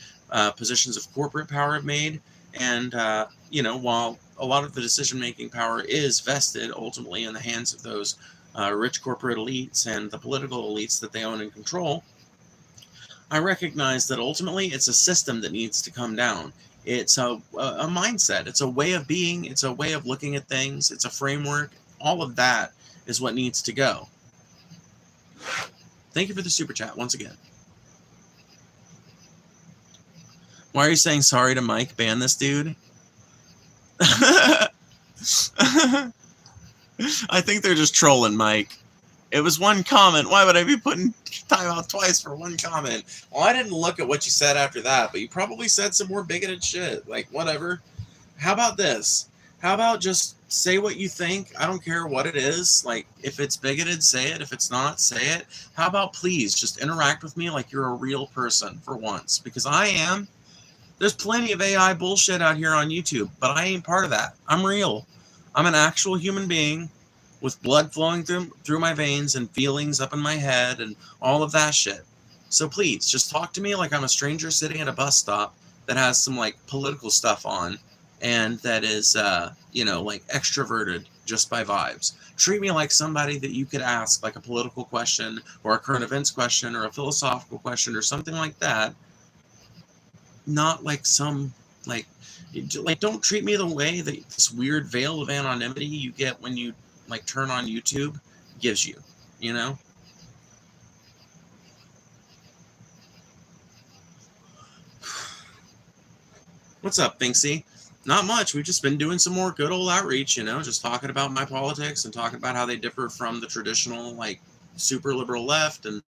positions of corporate power have made. And, while a lot of the decision-making power is vested ultimately in the hands of those rich corporate elites and the political elites that they own and control, I recognize that ultimately it's a system that needs to come down. It's a mindset. It's a way of being. It's a way of looking at things. It's a framework. All of that is what needs to go. Thank you for the super chat once again. Why are you saying sorry to Mike? Ban this dude? I think they're just trolling Mike. It was one comment. Why would I be putting time out twice for one comment? Well, I didn't look at what you said after that, but you probably said some more bigoted shit. Like, whatever. How about this? How about just say what you think? I don't care what it is. Like, if it's bigoted, say it. If it's not, say it. How about please just interact with me like you're a real person for once? Because I am. There's plenty of AI bullshit out here on YouTube, but I ain't part of that. I'm real. I'm an actual human being with blood flowing through my veins and feelings up in my head and all of that shit. So please, just talk to me like I'm a stranger sitting at a bus stop that has some, like, political stuff on and that is, like, extroverted just by vibes. Treat me like somebody that you could ask, like, a political question or a current events question or a philosophical question or something like that. Not like some, like, don't treat me the way that this weird veil of anonymity you get when you, like, turn on YouTube gives you, you know? What's up, Finksy? Not much. We've just been doing some more good old outreach, just talking about my politics and talking about how they differ from the traditional, like, super liberal left, and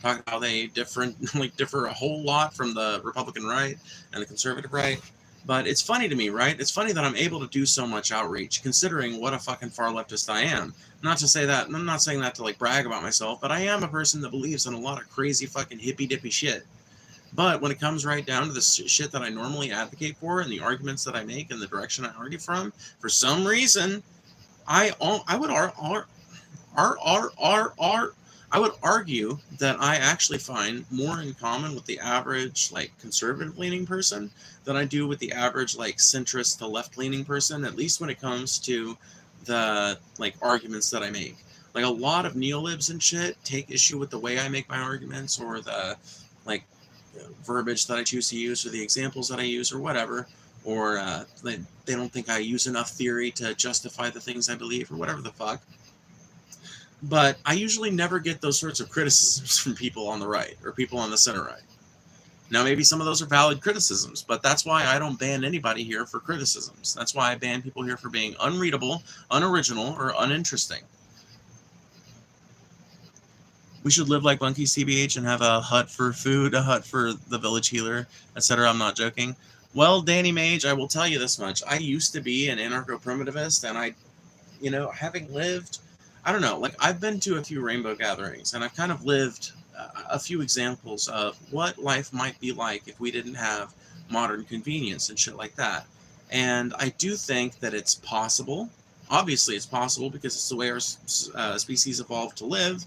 talking about how they differ a whole lot from the Republican right and the conservative right. But it's funny to me, right? It's funny that I'm able to do so much outreach, considering what a fucking far leftist I am. Not to say that, I'm not saying that to, like, brag about myself, but I am a person that believes in a lot of crazy fucking hippy-dippy shit. But when it comes right down to the shit that I normally advocate for and the arguments that I make and the direction I argue from, for some reason, I would argue that I actually find more in common with the average, like, conservative-leaning person than I do with the average, like, centrist to left-leaning person, at least when it comes to the, like, arguments that I make. Like, a lot of neolibs and shit take issue with the way I make my arguments or the, like, verbiage that I choose to use or the examples that I use or whatever, or they don't think I use enough theory to justify the things I believe or whatever the fuck. But I usually never get those sorts of criticisms from people on the right or people on the center right. Now, maybe some of those are valid criticisms, but that's why I don't ban anybody here for criticisms. That's why I ban people here for being unreadable, unoriginal, or uninteresting. We should live like monkeys, TBH, and have a hut for food, a hut for the village healer, etc. I'm not joking. Well, Danny Mage, I will tell you this much. I used to be an anarcho-primitivist, and I, having lived, I don't know, like, I've been to a few rainbow gatherings, and I've kind of lived a few examples of what life might be like if we didn't have modern convenience and shit like that. And I do think that it's possible. Obviously, it's possible because it's the way our species evolved to live.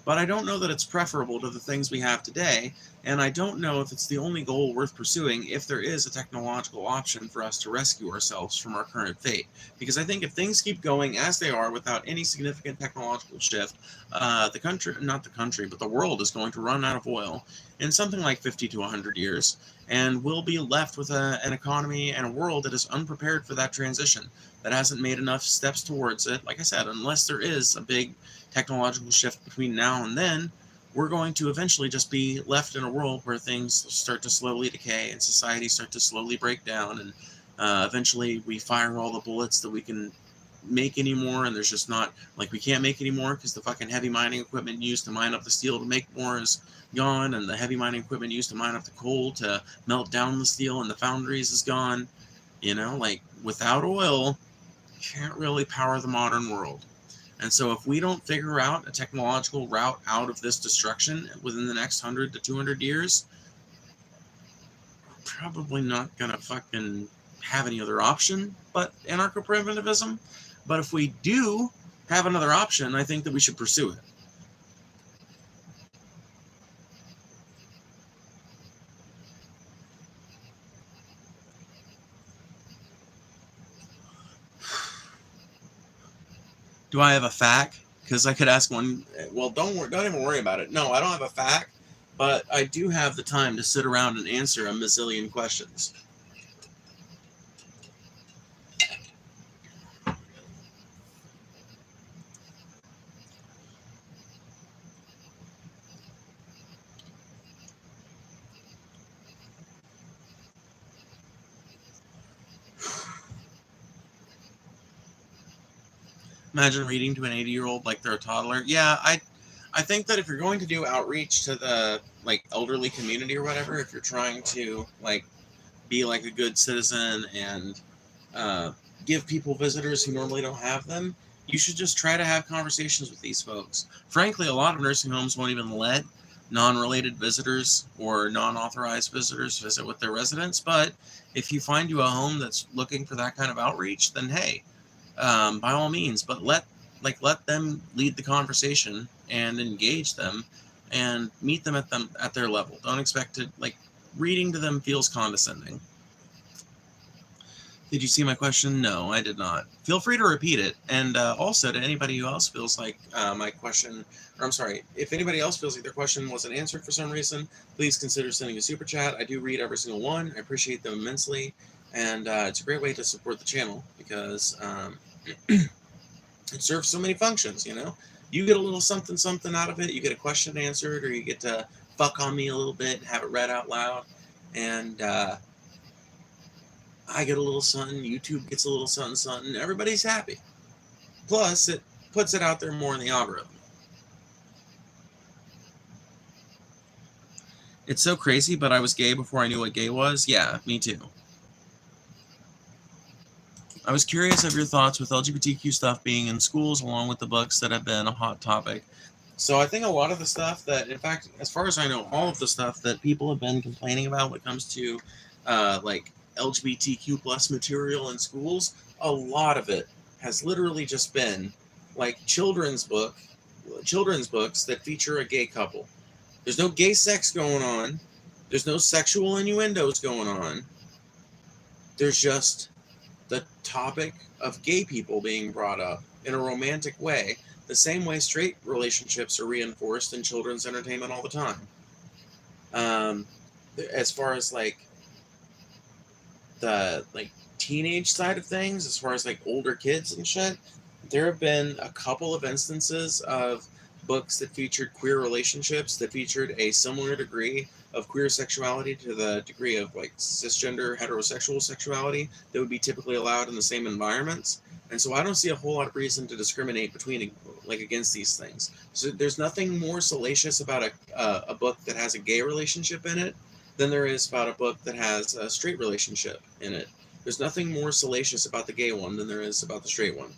but I don't know that it's preferable to the things we have today, and I don't know if it's the only goal worth pursuing if there is a technological option for us to rescue ourselves from our current fate. Because I think if things keep going as they are without any significant technological shift, the country, not the country, but the world is going to run out of oil in something like 50 to 100 years, and we'll be left with an economy and a world that is unprepared for that transition, that hasn't made enough steps towards it. Like I said, unless there is a big technological shift between now and then, we're going to eventually just be left in a world where things start to slowly decay and society start to slowly break down, and eventually we fire all the bullets that we can make anymore, and there's just not, like, we can't make anymore because the fucking heavy mining equipment used to mine up the steel to make more is gone, and the heavy mining equipment used to mine up the coal to melt down the steel and the foundries is gone. You know, like, without oil, you can't really power the modern world. And so if we don't figure out a technological route out of this destruction within the next 100 to 200 years, we're probably not going to fucking have any other option but anarcho-primitivism. But if we do have another option, I think that we should pursue it. Do I have a fact? Because I could ask one. Well, don't even worry about it. No, I don't have a fact, but I do have the time to sit around and answer a mazillion questions. Imagine reading to an 80-year-old like they're a toddler. Yeah, I think that if you're going to do outreach to the, like, elderly community or whatever, if you're trying to, like, be like a good citizen and give people visitors who normally don't have them, you should just try to have conversations with these folks. Frankly, a lot of nursing homes won't even let non-related visitors or non-authorized visitors visit with their residents, but if you find you a home that's looking for that kind of outreach, then hey, by all means, but let them lead the conversation and engage them and meet them at their level. Don't expect to, like, reading to them feels condescending. Did you see my question? No, I did not. Feel free to repeat it. And also, to anybody who else feels like my question, or I'm sorry, if anybody else feels like their question wasn't answered for some reason, please consider sending a super chat. I do read every single one. I appreciate them immensely. And it's a great way to support the channel because it serves so many functions, you know? You get a little something something out of it. You get a question answered, or you get to fuck on me a little bit and have it read out loud. And I get a little something. YouTube gets a little something something. Everybody's happy. Plus, it puts it out there more in the algorithm. It's so crazy, but I was gay before I knew what gay was. Yeah, me too. I was curious of your thoughts with LGBTQ stuff being in schools along with the books that have been a hot topic. So I think a lot of the stuff that, in fact, as far as I know, all of the stuff that people have been complaining about when it comes to like LGBTQ plus material in schools, a lot of it has literally just been like children's books that feature a gay couple. There's no gay sex going on. There's no sexual innuendos going on. There's just the topic of gay people being brought up in a romantic way, the same way straight relationships are reinforced in children's entertainment all the time. As far as like the teenage side of things, as far as like older kids and shit, there have been a couple of instances of books that featured queer relationships that featured a similar degree of queer sexuality to the degree of like cisgender heterosexual sexuality that would be typically allowed in the same environments. And so I don't see a whole lot of reason to discriminate between, like, against these things. So there's nothing more salacious about a book that has a gay relationship in it than there is about a book that has a straight relationship in it. There's nothing more salacious about the gay one than there is about the straight one.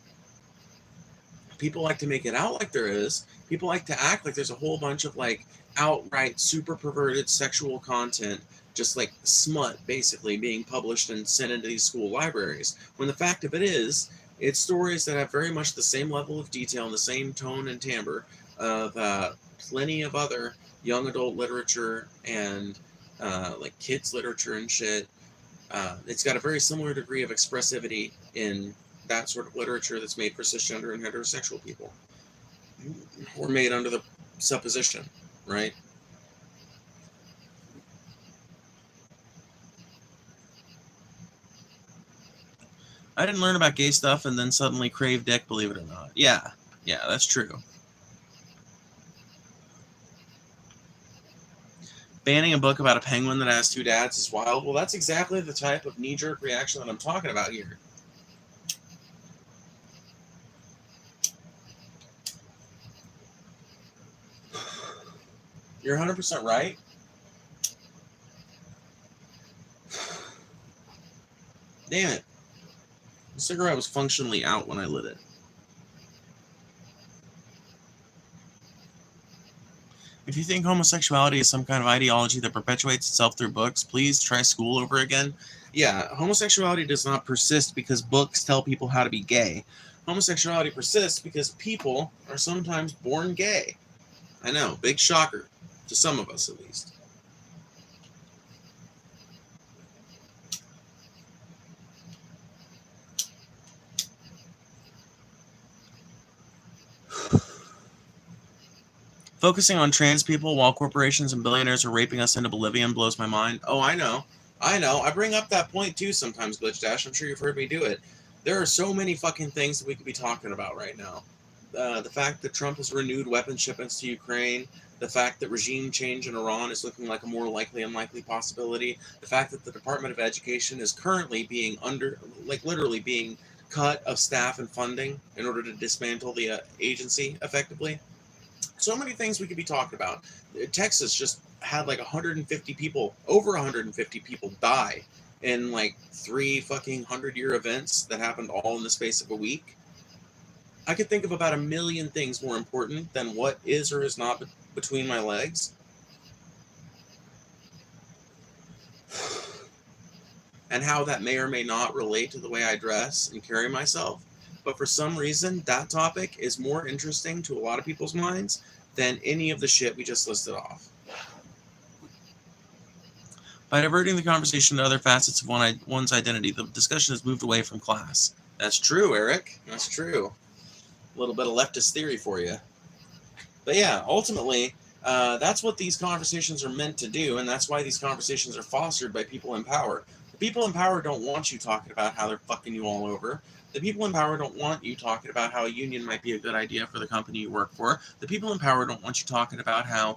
People like to make it out like there is. People like to act like there's a whole bunch of like outright super perverted sexual content, just like smut basically being published and sent into these school libraries. When the fact of it is, it's stories that have very much the same level of detail and the same tone and timbre of plenty of other young adult literature and like kids literature and shit. It's got a very similar degree of expressivity in that sort of literature that's made for cisgender and heterosexual people, or made under the supposition, right? I didn't learn about gay stuff and then suddenly crave dick, believe it or not. Yeah, that's true. Banning a book about a penguin that has two dads is wild. Well, that's exactly the type of knee-jerk reaction that I'm talking about here. You're 100% right. Damn it. The cigarette was functionally out when I lit it. If you think homosexuality is some kind of ideology that perpetuates itself through books, please try school over again. Yeah, homosexuality does not persist because books tell people how to be gay. Homosexuality persists because people are sometimes born gay. I know, big shocker. To some of us, at least. Focusing on trans people while corporations and billionaires are raping us into oblivion blows my mind. Oh, I know. I bring up that point too sometimes, Glitch Dash. I'm sure you've heard me do it. There are so many fucking things that we could be talking about right now. The fact that Trump has renewed weapons shipments to Ukraine, the fact that regime change in Iran is looking like a more likely unlikely possibility, the fact that the Department of Education is currently being literally being cut of staff and funding in order to dismantle the agency effectively. So many things we could be talking about. Texas just had like 150 people, over 150 people die in like 3 fucking 100-year events that happened all in the space of a week. I could think of about 1 million things more important than what is or is not between my legs. And how that may or may not relate to the way I dress and carry myself. But for some reason, that topic is more interesting to a lot of people's minds than any of the shit we just listed off. By diverting the conversation to other facets of one's identity, the discussion has moved away from class. That's true, Eric. That's true. A little bit of leftist theory for you. But yeah, ultimately, that's what these conversations are meant to do, and that's why these conversations are fostered by people in power. The people in power don't want you talking about how they're fucking you all over. The people in power don't want you talking about how a union might be a good idea for the company you work for. The people in power don't want you talking about how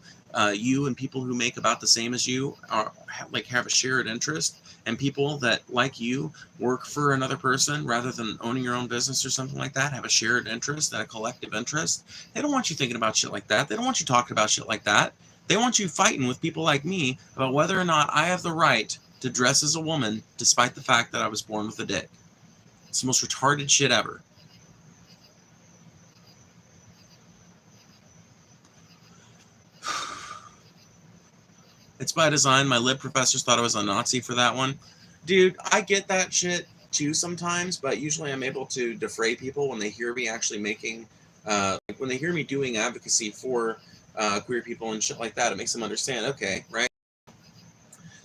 you and people who make about the same as you have a shared interest, and people that, like you, work for another person rather than owning your own business or something like that, have a shared interest and a collective interest. They don't want you thinking about shit like that. They don't want you talking about shit like that. They want you fighting with people like me about whether or not I have the right to dress as a woman despite the fact that I was born with a dick. It's the most retarded shit ever. It's by design. My lib professors thought I was a Nazi for that one. Dude, I get that shit too sometimes, but usually I'm able to defray people when they hear me actually making, when they hear me doing advocacy for queer people and shit like that. It makes them understand, okay, right?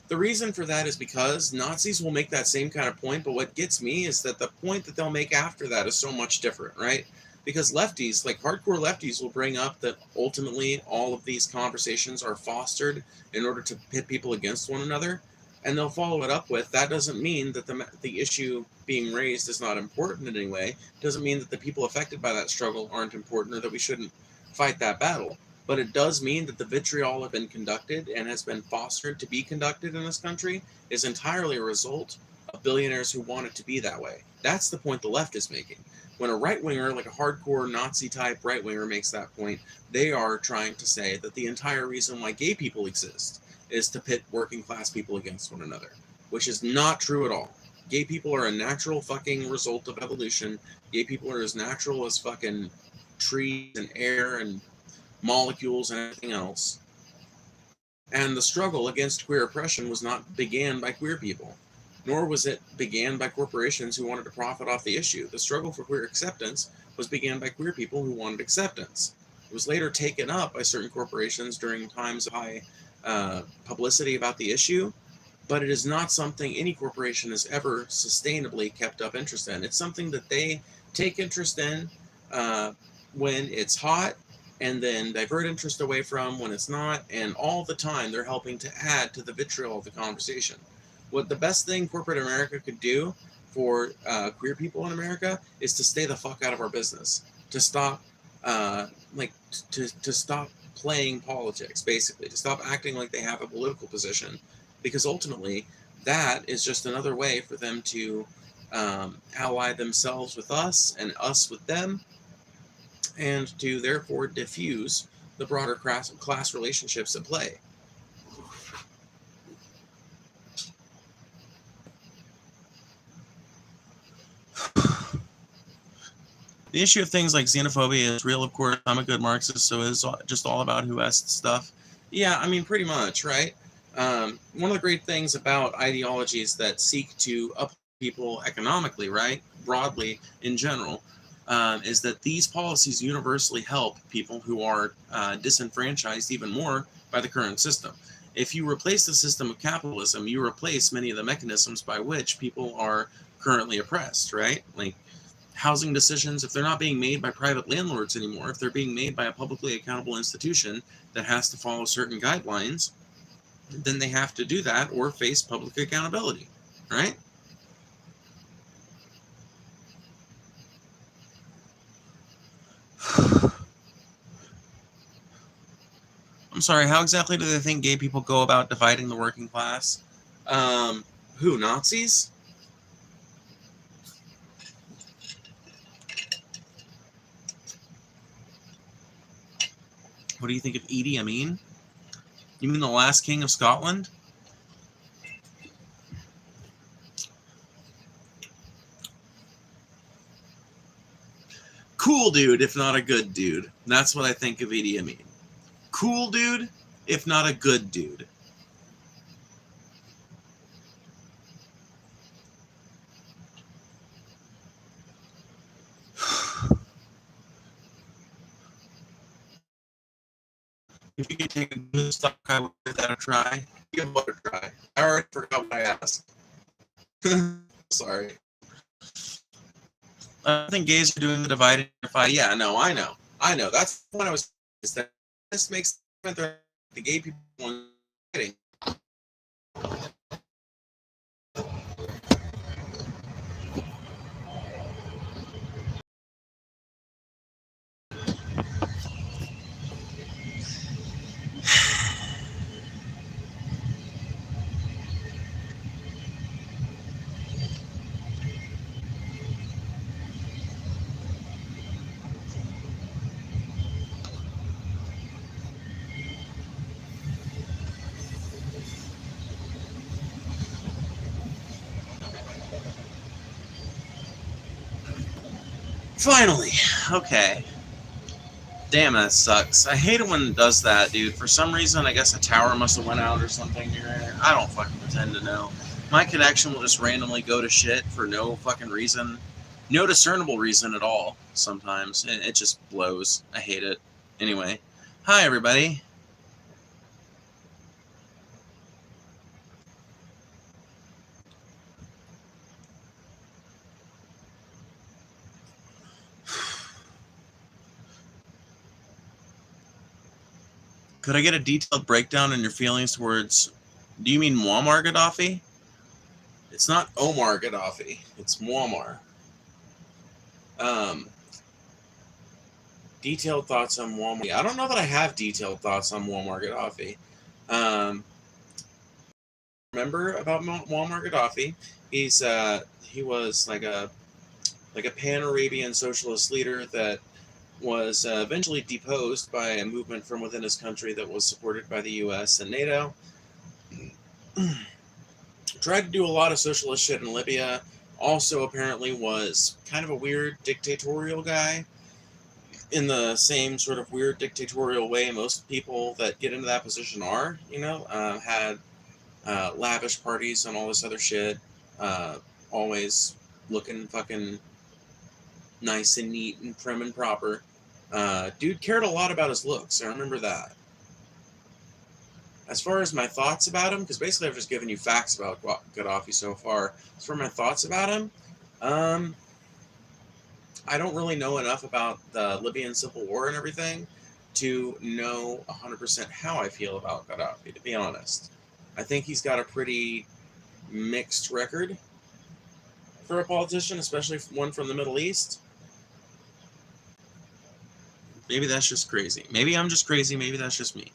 The reason for that is because Nazis will make that same kind of point, but what gets me is that the point that they'll make after that is so much different, right? Because lefties, like hardcore lefties, will bring up that ultimately all of these conversations are fostered in order to pit people against one another, and they'll follow it up with, that doesn't mean that the issue being raised is not important in any way. It doesn't mean that the people affected by that struggle aren't important or that we shouldn't fight that battle. But it does mean that the vitriol have been conducted and has been fostered to be conducted in this country is entirely a result of billionaires who want it to be that way. That's the point the left is making. When a right-winger, like a hardcore Nazi-type right-winger makes that point, they are trying to say that the entire reason why gay people exist is to pit working-class people against one another, which is not true at all. Gay people are a natural fucking result of evolution. Gay people are as natural as fucking trees and air and molecules and everything else. And the struggle against queer oppression was not began by queer people, nor was it began by corporations who wanted to profit off the issue. The struggle for queer acceptance was began by queer people who wanted acceptance. was later taken up by certain corporations during times of high publicity about the issue, but it is not something any corporation has ever sustainably kept up interest in. It's something that they take interest in when it's hot, and then divert interest away from when it's not, and all the time they're helping to add to the vitriol of the conversation. What the best thing corporate America could do for queer people in America is to stay the fuck out of our business, to stop to stop playing politics, basically, to stop acting like they have a political position, because ultimately that is just another way for them to ally themselves with us and us with them, and to therefore diffuse the broader class relationships at play. The issue of things like xenophobia is real, of course. I'm a good Marxist, so it's just all about who has stuff. Yeah, I mean, pretty much, right? One of the great things about ideologies that seek to uplift people economically, right, broadly in general, is that these policies universally help people who are disenfranchised even more by the current system. If you replace the system of capitalism, you replace many of the mechanisms by which people are currently oppressed, right? Like housing decisions, if they're not being made by private landlords anymore, if they're being made by a publicly accountable institution that has to follow certain guidelines, then they have to do that or face public accountability, right? I'm sorry, how exactly do they think gay people go about dividing the working class? Who, Nazis? What do you think of Idi Amin? You mean the last king of Scotland? Cool dude, if not a good dude. That's what I think of Idi Amin. Cool dude, if not a good dude. If you could take a good stock, I would give that a try. Give what a try. I already forgot what I asked. Sorry. I think gays are doing the divide and defy. Yeah, no, I know. That's what I was. Is that this makes the gay people fighting. Finally, okay. Damn, that sucks. I hate it when it does that, dude. For some reason, I guess a tower must have went out or something here. I don't fucking pretend to know. My connection will just randomly go to shit for no fucking reason. No discernible reason at all, sometimes. It just blows. I hate it. Anyway. Hi, everybody. Could I get a detailed breakdown on your feelings towards... Do you mean Muammar Gaddafi? It's not Omar Gaddafi. It's Muammar. Detailed thoughts on Muammar. I don't know that I have detailed thoughts on Muammar Gaddafi. Remember about Muammar Gaddafi? He was like a pan-Arabian socialist leader that was eventually deposed by a movement from within his country that was supported by the U.S. and NATO. Tried to do a lot of socialist shit in Libya. Also, apparently, was kind of a weird dictatorial guy. In the same sort of weird dictatorial way most people that get into that position are, had lavish parties and all this other shit. Always looking fucking nice and neat and prim and proper. Dude cared a lot about his looks. I remember that. As far as my thoughts about him, because basically I've just given you facts about Gaddafi so far. As for my thoughts about him, um, I don't really know enough about the Libyan civil war and everything to know 100% how I feel about Gaddafi, to be honest. I think he's got a pretty mixed record for a politician, especially one from the Middle East. Maybe that's just crazy. Maybe I'm just crazy. Maybe that's just me.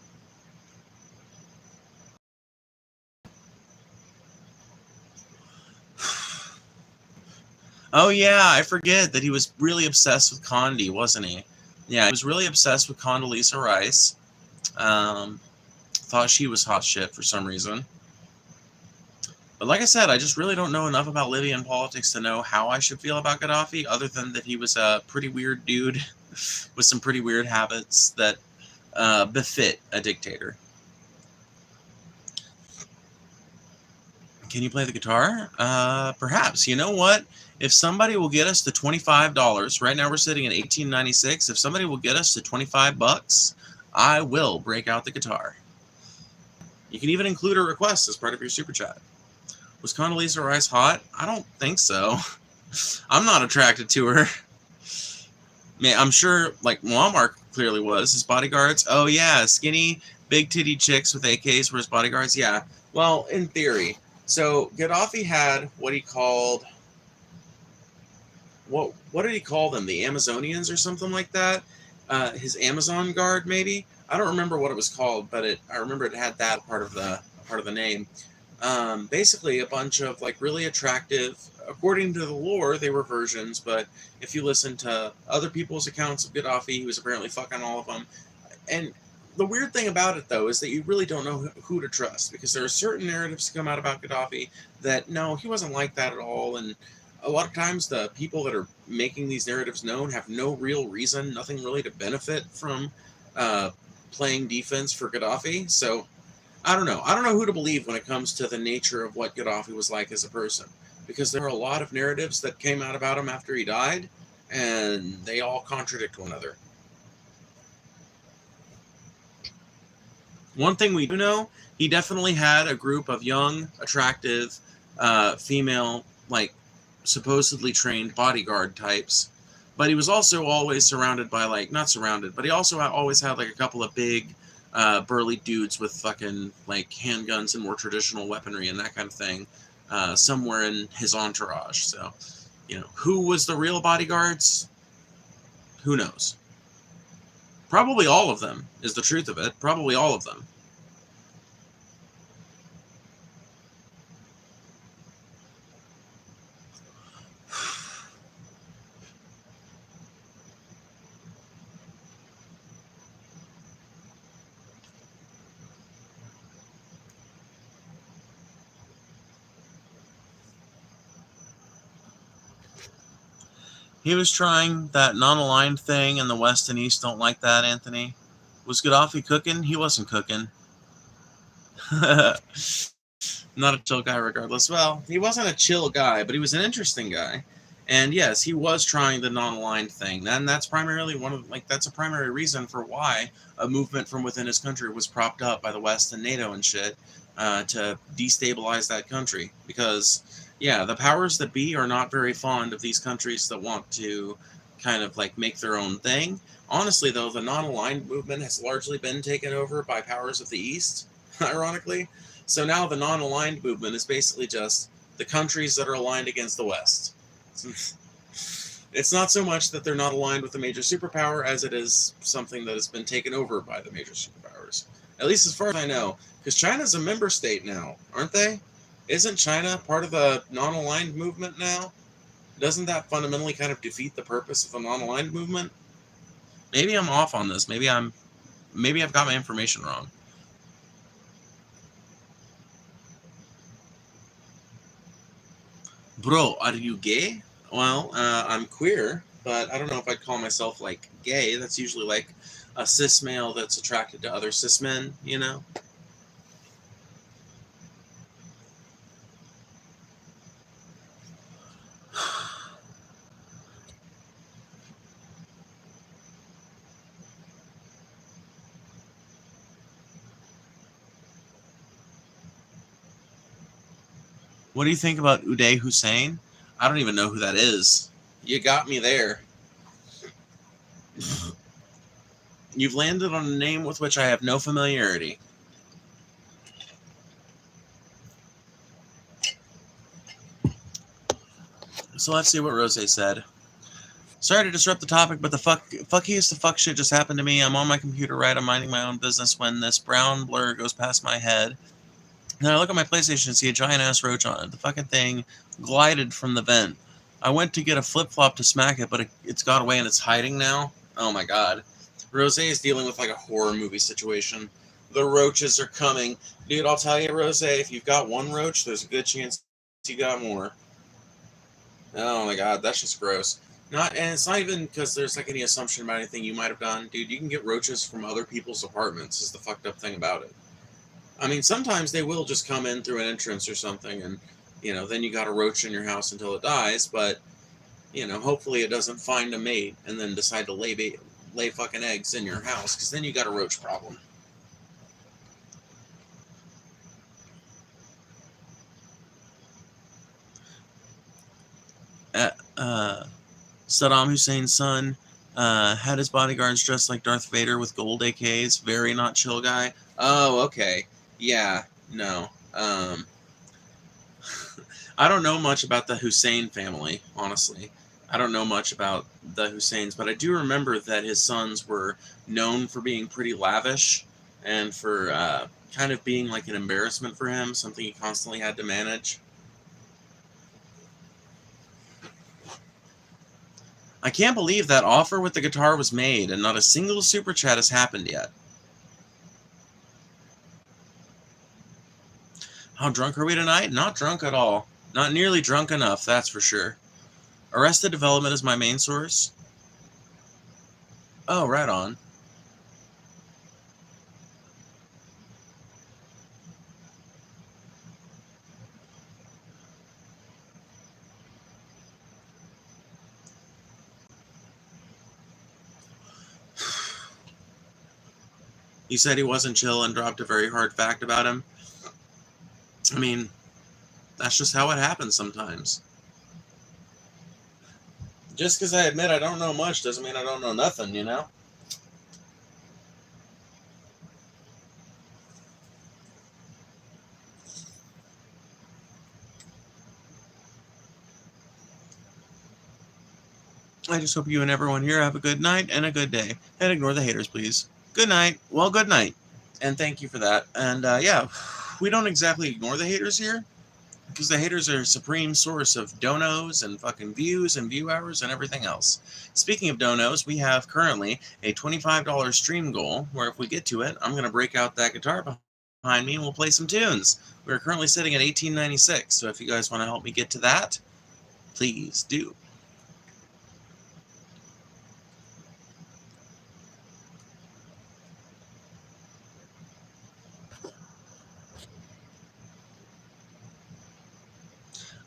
Oh yeah, I forget that he was really obsessed with Condi, wasn't he? Yeah, he was really obsessed with Condoleezza Rice. Thought she was hot shit for some reason. But like I said, I just really don't know enough about Libyan politics to know how I should feel about Gaddafi, other than that he was a pretty weird dude with some pretty weird habits that befit a dictator. Can you play the guitar? Perhaps. You know what? If somebody will get us to $25, right now we're sitting at $18.96. If somebody will get us to $25, I will break out the guitar. You can even include a request as part of your super chat. Was Condoleezza Rice hot? I don't think so. I'm not attracted to her. Man, I'm sure, like, Muammar clearly was. His bodyguards, oh yeah, skinny, big titty chicks with AKs were his bodyguards. Yeah, well, in theory. So Gaddafi had what he called, what did he call them? The Amazonians or something like that? His Amazon guard, maybe? I don't remember what it was called, but I remember it had that part of the name. Basically a bunch of like really attractive, according to the lore, they were versions, but if you listen to other people's accounts of Gaddafi, he was apparently fucking all of them. And the weird thing about it, though, is that you really don't know who to trust, because there are certain narratives that come out about Gaddafi that, no, he wasn't like that at all, and a lot of times the people that are making these narratives known have no real reason, nothing really to benefit from playing defense for Gaddafi, so I don't know. I don't know who to believe when it comes to the nature of what Gaddafi was like as a person, because there are a lot of narratives that came out about him after he died, and they all contradict one another. One thing we do know, he definitely had a group of young, attractive, female, like, supposedly trained bodyguard types. But he was also always surrounded by, like, not surrounded, but he also always had, like, a couple of big, burly dudes with fucking, like, handguns and more traditional weaponry and that kind of thing somewhere in his entourage. So, who was the real bodyguards? Who knows? Probably all of them is the truth of it. Probably all of them. He was trying that non-aligned thing, and the West and East don't like that, Anthony. Was Gaddafi cooking? He wasn't cooking. Not a chill guy regardless. Well, he wasn't a chill guy, but he was an interesting guy. And yes, he was trying the non-aligned thing. And that's primarily that's a primary reason for why a movement from within his country was propped up by the West and NATO and shit to destabilize that country. Because, yeah, the powers that be are not very fond of these countries that want to kind of like make their own thing. Honestly, though, the non-aligned movement has largely been taken over by powers of the East, ironically. So now the non-aligned movement is basically just the countries that are aligned against the West. It's not so much that they're not aligned with the major superpower as it is something that has been taken over by the major superpowers. At least as far as I know. Because China's a member state now, aren't they? Isn't China part of the non-aligned movement now? Doesn't that fundamentally kind of defeat the purpose of the non-aligned movement? Maybe I'm off on this. Maybe I've got my information wrong. Bro, are you gay? Well, I'm queer, but I don't know if I'd call myself, like, gay. That's usually, like, a cis male that's attracted to other cis men, you know? What do you think about Uday Hussein? I don't even know who that is. You got me there. You've landed on a name with which I have no familiarity. So let's see what Rose said. Sorry to disrupt the topic, but the fuckiest the fuck shit just happened to me. I'm on my computer, right? I'm minding my own business when this brown blur goes past my head. And then I look at my PlayStation and see a giant-ass roach on it. The fucking thing glided from the vent. I went to get a flip-flop to smack it, but it's got away and it's hiding now. Oh my god. Rose is dealing with like a horror movie situation. The roaches are coming. Dude, I'll tell you, Rose, if you've got one roach, there's a good chance you got more. Oh my god, that's just gross. And it's not even because there's like any assumption about anything you might have done. Dude, you can get roaches from other people's apartments, is the fucked up thing about it. I mean, sometimes they will just come in through an entrance or something, and, then you got a roach in your house until it dies, but, hopefully it doesn't find a mate and then decide to lay fucking eggs in your house, because then you got a roach problem. Saddam Hussein's son had his bodyguards dressed like Darth Vader with gold AKs. Very not chill guy. Oh, okay. Yeah, no. I don't know much about the Hussein family, honestly. I don't know much about the Husseins, but I do remember that his sons were known for being pretty lavish and for kind of being like an embarrassment for him, something he constantly had to manage. I can't believe that offer with the guitar was made and not a single super chat has happened yet. How drunk are we tonight? Not drunk at all. Not nearly drunk enough, that's for sure. Arrested Development is my main source. Oh, right on. He said he wasn't chill and dropped a very hard fact about him. I mean, that's just how it happens sometimes. Just because I admit I don't know much doesn't mean I don't know nothing, I just hope you and everyone here have a good night and a good day. And ignore the haters, please. Good night. Well, good night. And thank you for that. And yeah, we don't exactly ignore the haters here, because the haters are a supreme source of donos and fucking views and view hours and everything else. Speaking of donos, we have currently a $25 stream goal, where if we get to it, I'm going to break out that guitar behind me and we'll play some tunes. We're currently sitting at $18.96, so if you guys want to help me get to that, please do.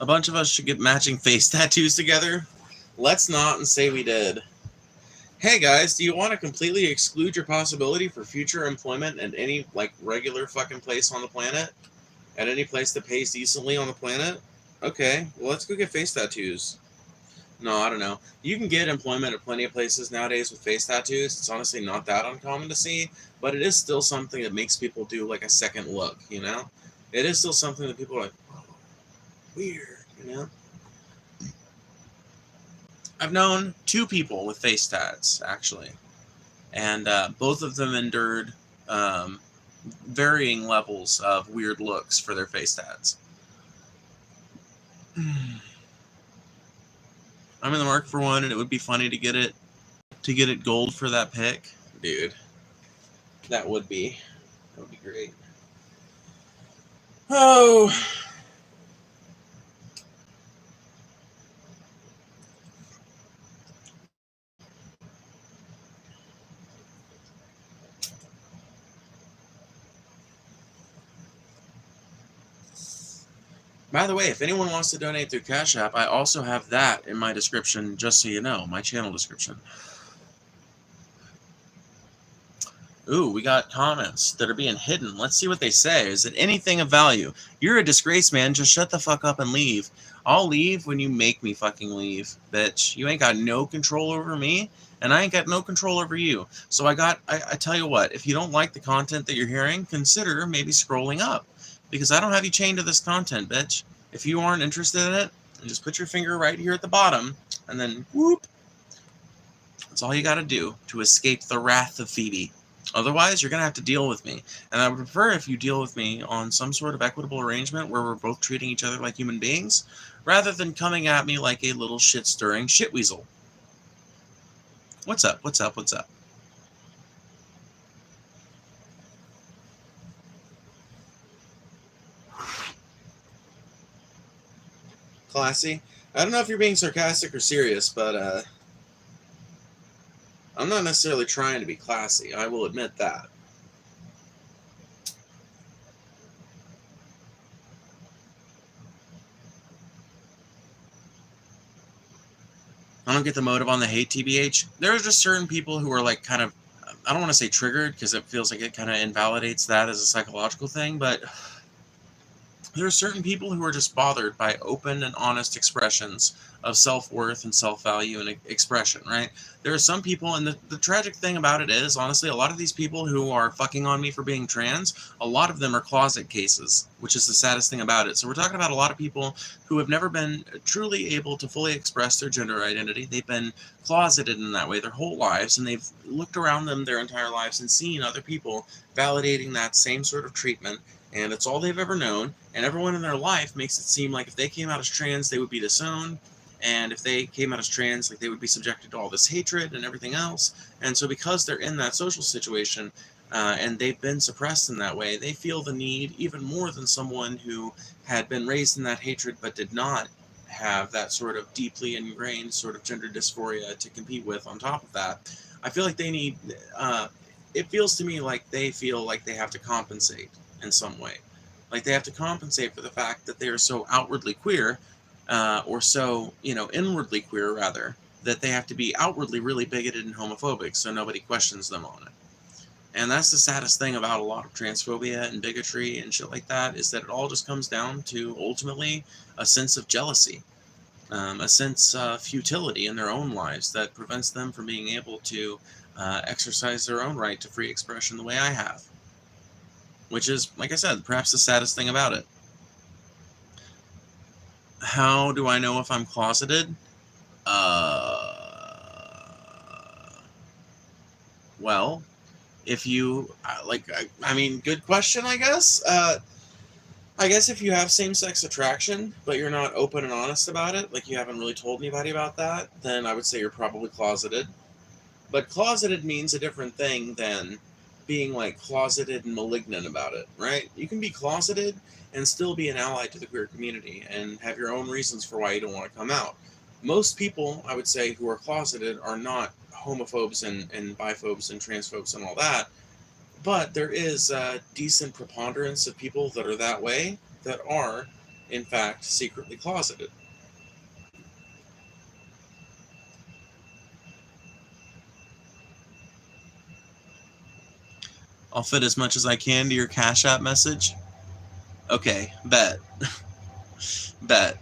A bunch of us should get matching face tattoos together. Let's not and say we did. Hey guys, do you want to completely exclude your possibility for future employment at any, regular fucking place on the planet? At any place that pays decently on the planet? Okay, well, let's go get face tattoos. No, I don't know. You can get employment at plenty of places nowadays with face tattoos. It's honestly not that uncommon to see, but it is still something that makes people do, a second look, It is still something that people are like, weird, I've known 2 people with face tats, actually, and both of them endured varying levels of weird looks for their face tats. I'm in the market for one, and it would be funny to get it gold for that pick, dude. That would be great. Oh. By the way, if anyone wants to donate through Cash App, I also have that in my description, just so you know, my channel description. Ooh, we got comments that are being hidden. Let's see what they say. Is it anything of value? You're a disgrace, man. Just shut the fuck up and leave. I'll leave when you make me fucking leave, bitch. You ain't got no control over me, and I ain't got no control over you. So I tell you what, if you don't like the content that you're hearing, consider maybe scrolling up. Because I don't have you chained to this content, bitch. If you aren't interested in it, just put your finger right here at the bottom, and then whoop. That's all you gotta do to escape the wrath of Phoebe. Otherwise, you're going to have to deal with me. And I would prefer if you deal with me on some sort of equitable arrangement where we're both treating each other like human beings, rather than coming at me like a little shit-stirring shitweasel. What's up? What's up? What's up? Classy? I don't know if you're being sarcastic or serious, but I'm not necessarily trying to be classy. I will admit that. I don't get the motive on the hate, TBH. There are just certain people who are like kind of, I don't want to say triggered because it feels like it kind of invalidates that as a psychological thing, but there are certain people who are just bothered by open and honest expressions of self-worth and self-value and expression, right? There are some people, and the tragic thing about it is, honestly, a lot of these people who are fucking on me for being trans, a lot of them are closet cases, which is the saddest thing about it. So we're talking about a lot of people who have never been truly able to fully express their gender identity. They've been closeted in that way their whole lives, and they've looked around them their entire lives and seen other people validating that same sort of treatment, and it's all they've ever known, and everyone in their life makes it seem like if they came out as trans, they would be disowned, and if they came out as trans, like they would be subjected to all this hatred and everything else. And so because they're in that social situation, and they've been suppressed in that way, they feel the need even more than someone who had been raised in that hatred but did not have that sort of deeply ingrained sort of gender dysphoria to compete with on top of that. I feel like they need, it feels to me like they feel like they have to compensate in some way. Like they have to compensate for the fact that they are so outwardly queer, or so, inwardly queer rather, that they have to be outwardly really bigoted and homophobic so nobody questions them on it. And that's the saddest thing about a lot of transphobia and bigotry and shit like that, is that it all just comes down to ultimately a sense of jealousy, a sense of futility in their own lives that prevents them from being able to exercise their own right to free expression the way I have. Which is, like I said, perhaps the saddest thing about it. How do I know if I'm closeted? Well, if you, good question, I guess. I guess if you have same-sex attraction, but you're not open and honest about it, like you haven't really told anybody about that, then I would say you're probably closeted. But closeted means a different thing than being like closeted and malignant about it, right? You can be closeted and still be an ally to the queer community and have your own reasons for why you don't want to come out. Most people, I would say, who are closeted are not homophobes and biphobes and transphobes and all that, but there is a decent preponderance of people that are that way that are, in fact, secretly closeted. I'll fit as much as I can to your Cash App message. Okay, bet. Bet.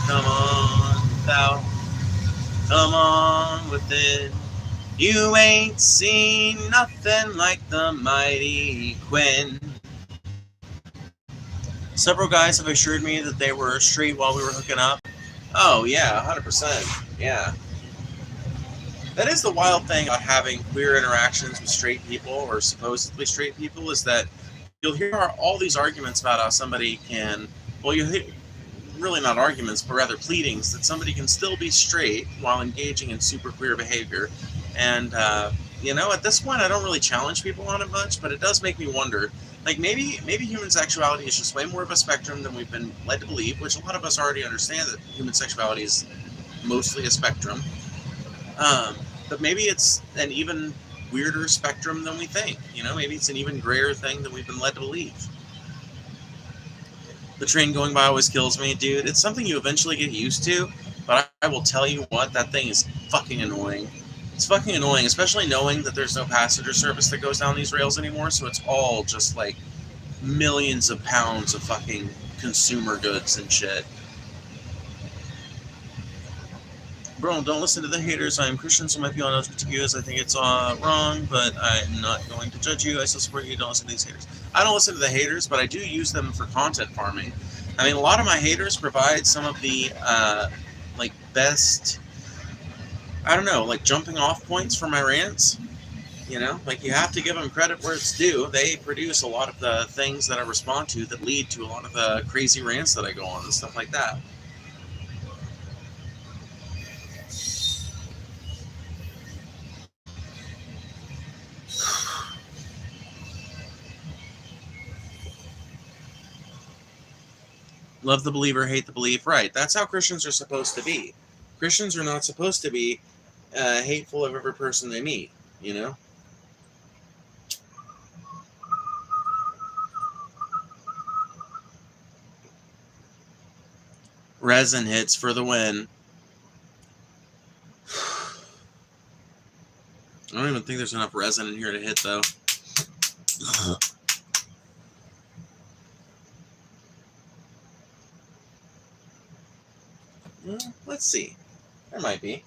Come on, thou. Come on with it. You ain't seen nothing like the mighty Quinn. Several guys have assured me that they were straight while we were hooking up. Oh, yeah, 100%. Yeah. That is the wild thing about having queer interactions with straight people, or supposedly straight people, is that you'll hear all these arguments about how somebody can, well, you hear, really not arguments, but rather pleadings, that somebody can still be straight while engaging in super queer behavior. And, at this point, I don't really challenge people on it much, but it does make me wonder, like, maybe human sexuality is just way more of a spectrum than we've been led to believe, which a lot of us already understand that human sexuality is mostly a spectrum. But maybe it's an even weirder spectrum than we think. Maybe it's an even grayer thing than we've been led to believe. The train going by always kills me, dude. It's something you eventually get used to, but I will tell you what, that thing is fucking annoying. It's fucking annoying, especially knowing that there's no passenger service that goes down these rails anymore, so it's all just like millions of pounds of fucking consumer goods and shit. Bro, don't listen to the haters. I am Christian, so my view on LGBTQ is I think it's wrong, but I'm not going to judge you. I still support you. Don't listen to these haters. I don't listen to the haters, but I do use them for content farming. I mean, a lot of my haters provide some of the, best, I don't know, jumping off points for my rants. You have to give them credit where it's due. They produce a lot of the things that I respond to that lead to a lot of the crazy rants that I go on and stuff like that. Love the believer, hate the belief. Right. That's how Christians are supposed to be. Christians are not supposed to be hateful of every person they meet, Resin hits for the win. I don't even think there's enough resin in here to hit, though. Well, let's see. There might be.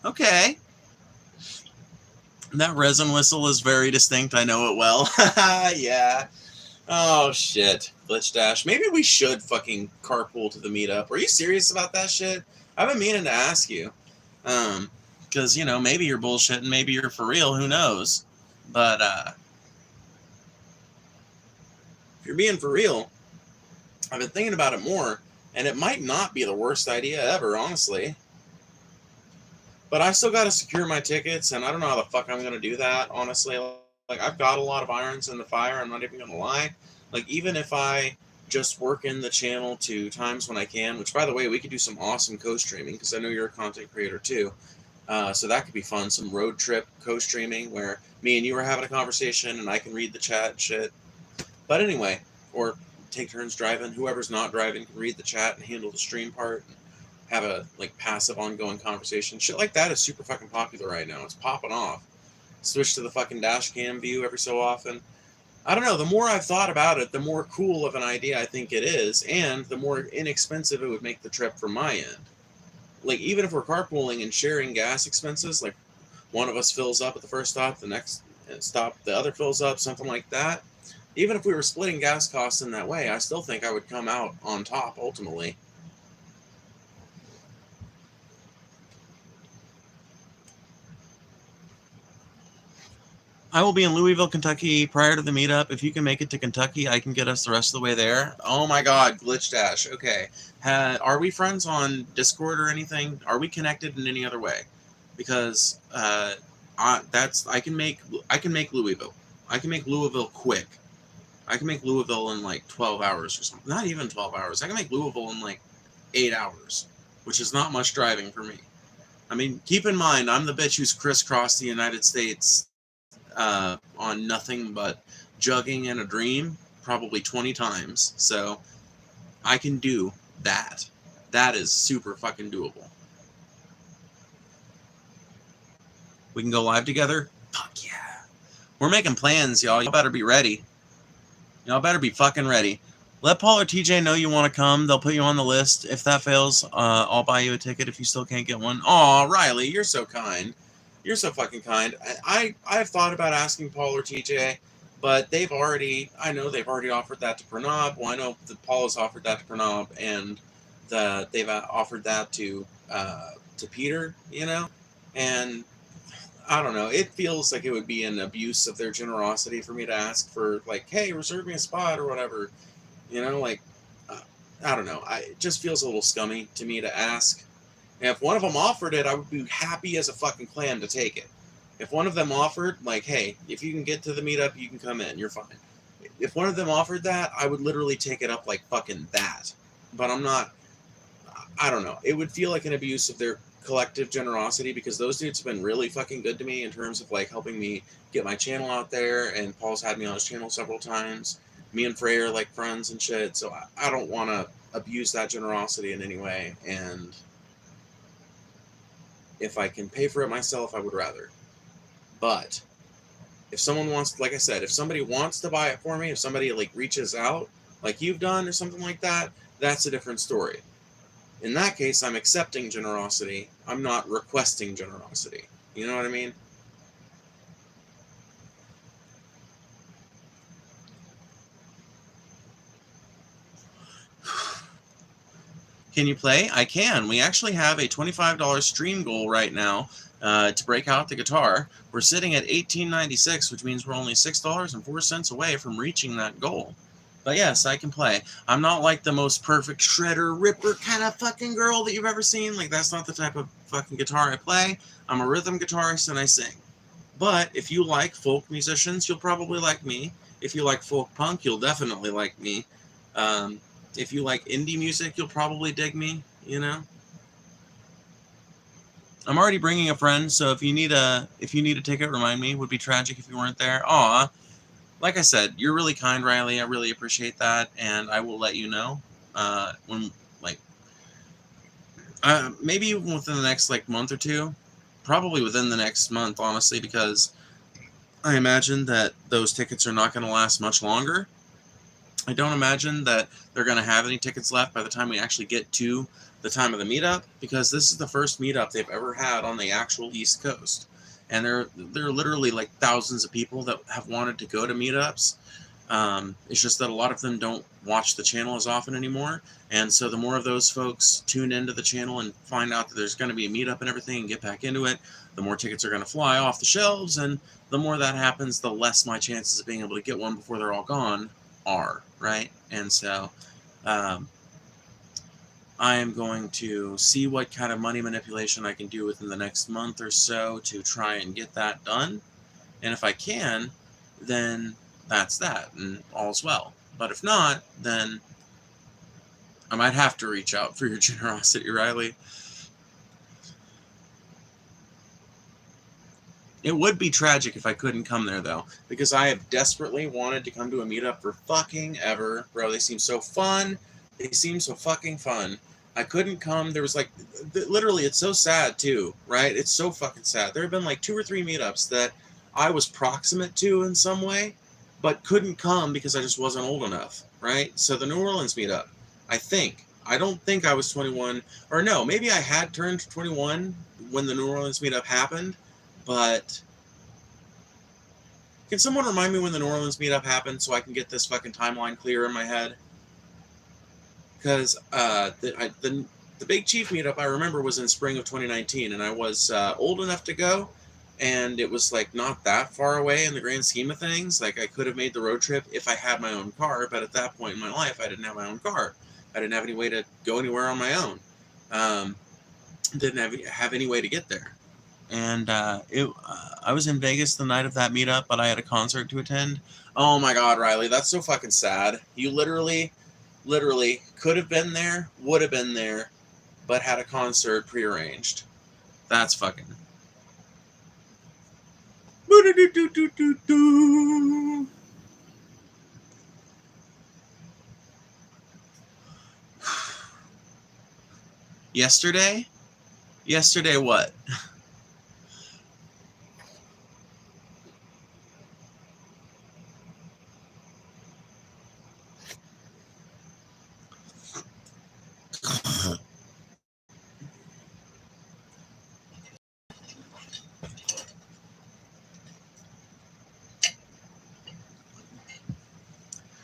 Okay. That resin whistle is very distinct. I know it well. Yeah. Oh, shit. Glitch Dash. Maybe we should fucking carpool to the meetup. Are you serious about that shit? I've been meaning to ask you. Because, maybe you're bullshitting, maybe you're for real, who knows? But, if you're being for real, I've been thinking about it more, and it might not be the worst idea ever, honestly. But I still got to secure my tickets, and I don't know how the fuck I'm going to do that, honestly. I've got a lot of irons in the fire, I'm not even going to lie. Even if I just work in the channel to times when I can, which, by the way, we could do some awesome co-streaming, because I know you're a content creator, too. So that could be fun, some road trip co-streaming, where me and you are having a conversation, and I can read the chat and shit. But anyway, or take turns driving. Whoever's not driving can read the chat and handle the stream part. Have a passive ongoing conversation. Shit like that is super fucking popular right now. It's popping off. Switch to the fucking dash cam view every so often. I don't know. The more I've thought about it, the more cool of an idea I think it is, and the more inexpensive it would make the trip from my end. Even if we're carpooling and sharing gas expenses, one of us fills up at the first stop, the next stop the other fills up, something like that. Even if we were splitting gas costs in that way, I still think I would come out on top ultimately. I will be in Louisville, Kentucky prior to the meetup. If you can make it to Kentucky, I can get us the rest of the way there. Oh my God, Glitch Dash. Okay. Are we friends on Discord or anything? Are we connected in any other way? Because I can make Louisville. I can make Louisville quick. I can make Louisville in 12 hours or something. Not even 12 hours. I can make Louisville in 8 hours, which is not much driving for me. I mean, keep in mind, I'm the bitch who's crisscrossed the United States on nothing but jugging and a dream probably 20 times. So I can do that. That is super fucking doable. We can go live together? Fuck yeah. We're making plans, y'all. Y'all better be ready. Y'all better be fucking ready. Let Paul or TJ know you want to come. They'll put you on the list. If that fails, I'll buy you a ticket if you still can't get one. Aw, Riley, you're so kind. You're so fucking kind. I've thought about asking Paul or TJ, but I know they've already offered that to Pranav. Well, I know that Paul has offered that to Pranav, and they've offered that to Peter, and I don't know. It feels like it would be an abuse of their generosity for me to ask for, hey, reserve me a spot or whatever, I don't know. It just feels a little scummy to me to ask. And if one of them offered it, I would be happy as a fucking clam to take it. If one of them offered, hey, if you can get to the meetup, you can come in. You're fine. if one of them offered that, I would literally take it up like fucking that. But I'm not. I don't know. It would feel like an abuse of their collective generosity, because those dudes have been really fucking good to me in terms of like helping me get my channel out there, and Paul's had me on his channel several times. Me and Frey are like friends and shit, so I don't want to abuse that generosity in any way, and if I can pay for it myself, I would rather. But if someone wants, like I said, if somebody wants to buy it for me, if somebody like reaches out like you've done or something like that, that's a different story. In that case, I'm accepting generosity. I'm not requesting generosity. You know what I mean? Can you play? I can. We actually have a $25 stream goal right now to break out the guitar. We're sitting at $18.96, which means we're only $6.04 away from reaching that goal. But yes, I can play. I'm not like the most perfect shredder, ripper kind of fucking girl that you've ever seen. Like, that's not the type of fucking guitar I play. I'm a rhythm guitarist and I sing. But if you like folk musicians, you'll probably like me. If you like folk punk, you'll definitely like me. If you like indie music, you'll probably dig me, you know? I'm already bringing a friend, so if you need a ticket, remind me. It would be tragic if you weren't there. Aw. Like I said, you're really kind, Riley. I really appreciate that, and I will let you know when, like, maybe within the next, like, month or two. Probably within the next month, honestly, because I imagine that those tickets are not going to last much longer. I don't imagine that they're going to have any tickets left by the time we actually get to the time of the meetup, because this is the first meetup they've ever had on the actual East Coast. And there are literally like thousands of people that have wanted to go to meetups. It's just that a lot of them don't watch the channel as often anymore. And so the more of those folks tune into the channel and find out that there's going to be a meetup and everything and get back into it, the more tickets are going to fly off the shelves. And the more that happens, the less my chances of being able to get one before they're all gone are, right? And so I am going to see what kind of money manipulation I can do within the next month or so to try and get that done. And if I can, then that's that, and all's well. But if not, then I might have to reach out for your generosity, Riley. It would be tragic if I couldn't come there, though, because I have desperately wanted to come to a meetup for fucking ever. Bro, they seem so fun. They seem so fucking fun. I couldn't come. There was like, literally, it's so sad, too, right? It's so fucking sad. There have been like 2 or 3 meetups that I was proximate to in some way, but couldn't come because I just wasn't old enough, right? So the New Orleans meetup, I don't think I was 21, or no, maybe I had turned 21 when the New Orleans meetup happened, but can someone remind me when the New Orleans meetup happened so I can get this fucking timeline clear in my head? Because the Big Chief meetup I remember was in spring of 2019, and I was old enough to go, and it was like not that far away in the grand scheme of things. Like, I could have made the road trip if I had my own car, but at that point in my life, I didn't have my own car. I didn't have any way to go anywhere on my own. Didn't have any way to get there. And I was in Vegas the night of that meetup, but I had a concert to attend. Oh my God, Riley, that's so fucking sad. You literally could have been there, would have been there, but had a concert prearranged. That's fucking. Yesterday? Yesterday what?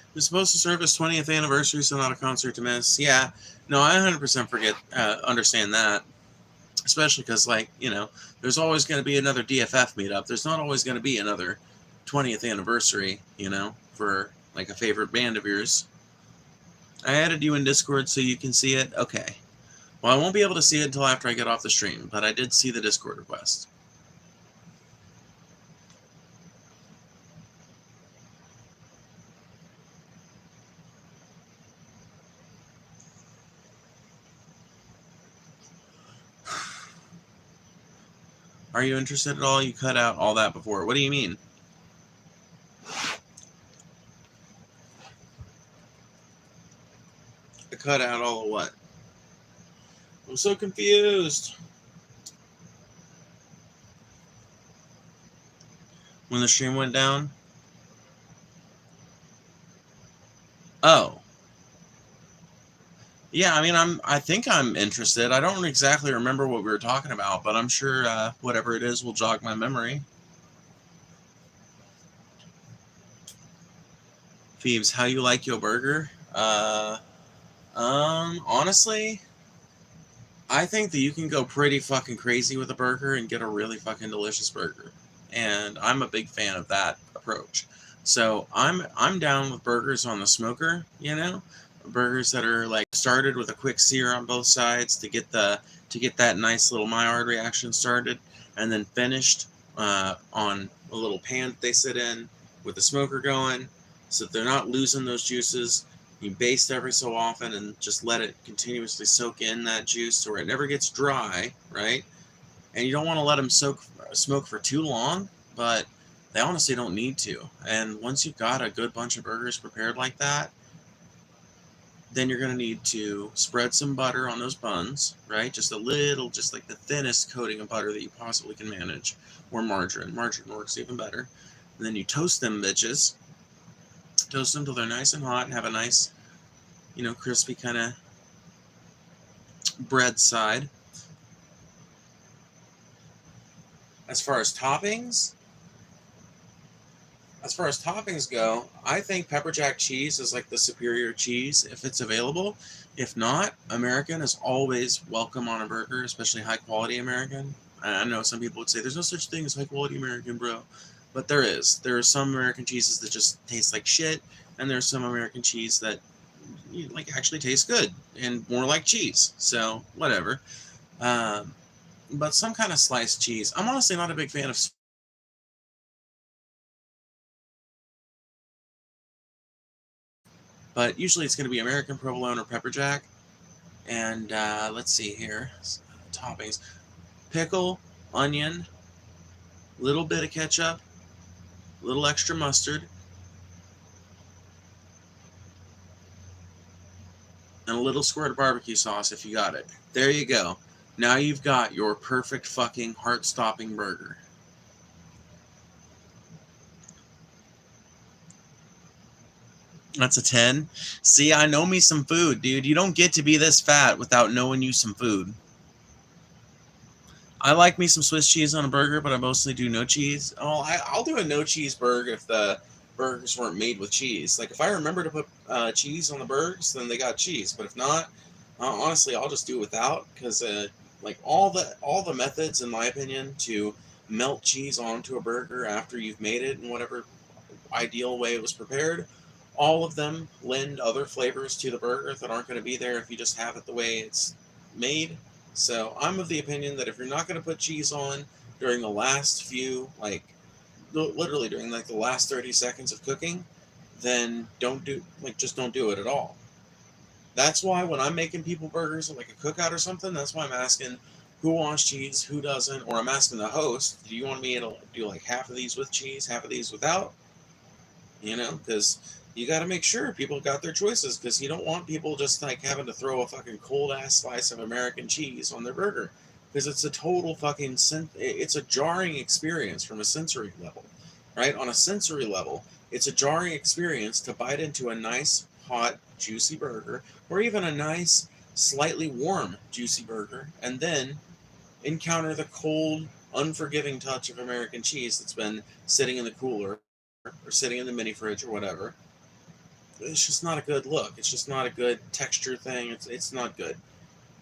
It was supposed to serve as 20th anniversary, so not a concert to miss. Yeah, no, I 100% understand that. Especially because, like, you know, there's always going to be another DFF meetup. There's not always going to be another 20th anniversary, you know, for, like, a favorite band of yours. I added you in Discord so you can see it. Okay. Well, I won't be able to see it until after I get off the stream, but I did see the Discord request. Are you interested at all? You cut out all that before. What do you mean? I cut out all of what? I'm so confused. When the stream went down? Oh. Yeah, I mean, I think I'm interested. I don't exactly remember what we were talking about, but I'm sure whatever it is will jog my memory. Phoebes, how you like your burger? Honestly, I think that you can go pretty fucking crazy with a burger and get a really fucking delicious burger. And I'm a big fan of that approach. So I'm down with burgers on the smoker, you know? Burgers that are like started with a quick sear on both sides to get that nice little Maillard reaction started, and then finished on a little pan that they sit in with the smoker going, so that they're not losing those juices. You baste every so often and just let it continuously soak in that juice so it never gets dry, right? And you don't want to let them smoke for too long, but they honestly don't need to. And once you've got a good bunch of burgers prepared like that, then you're going to need to spread some butter on those buns, right? Just a little, just like the thinnest coating of butter that you possibly can manage, or margarine. Margarine works even better. And then you toast them bitches. Toast them till they're nice and hot and have a nice, crispy kind of bread side. As far as toppings go, I think pepper jack cheese is like the superior cheese if it's available. If not, American is always welcome on a burger, especially high quality American. I know some people would say there's no such thing as high quality American, bro. But there is. There are some American cheeses that just taste like shit, and there's some American cheese that actually tastes good and more like cheese. So whatever. But some kind of sliced cheese. I'm honestly not a big fan of. But usually it's going to be American provolone or pepper jack. And let's see here. Toppings. Pickle, onion, little bit of ketchup, little extra mustard, and a little squirt of barbecue sauce if you got it. There you go. Now you've got your perfect fucking heart-stopping burger. That's a 10. See, I know me some food, dude. You don't get to be this fat without knowing you some food. I like me some Swiss cheese on a burger, but I mostly do no cheese. Oh, I'll do a no cheese burger if the burgers weren't made with cheese. Like, if I remember to put cheese on the burgers, then they got cheese. But if not, honestly, I'll just do it without, because all the methods, in my opinion, to melt cheese onto a burger after you've made it in whatever ideal way it was prepared, all of them lend other flavors to the burger that aren't going to be there if you just have it the way it's made. So I'm of the opinion that if you're not going to put cheese on during the last few, literally during the last 30 seconds of cooking, then just don't do it at all. That's why when I'm making people burgers like a cookout or something, that's why I'm asking who wants cheese, who doesn't, or I'm asking the host, do you want me to do like half of these with cheese, half of these without? Because you got to make sure people got their choices, because you don't want people just having to throw a fucking cold ass slice of American cheese on their burger, because it's a total fucking it's a jarring experience from a sensory level, right? On a sensory level, it's a jarring experience to bite into a nice hot juicy burger, or even a nice slightly warm juicy burger, and then encounter the cold unforgiving touch of American cheese that's been sitting in the cooler or sitting in the mini fridge or whatever. It's just not a good look. It's just not a good texture thing. It's not good.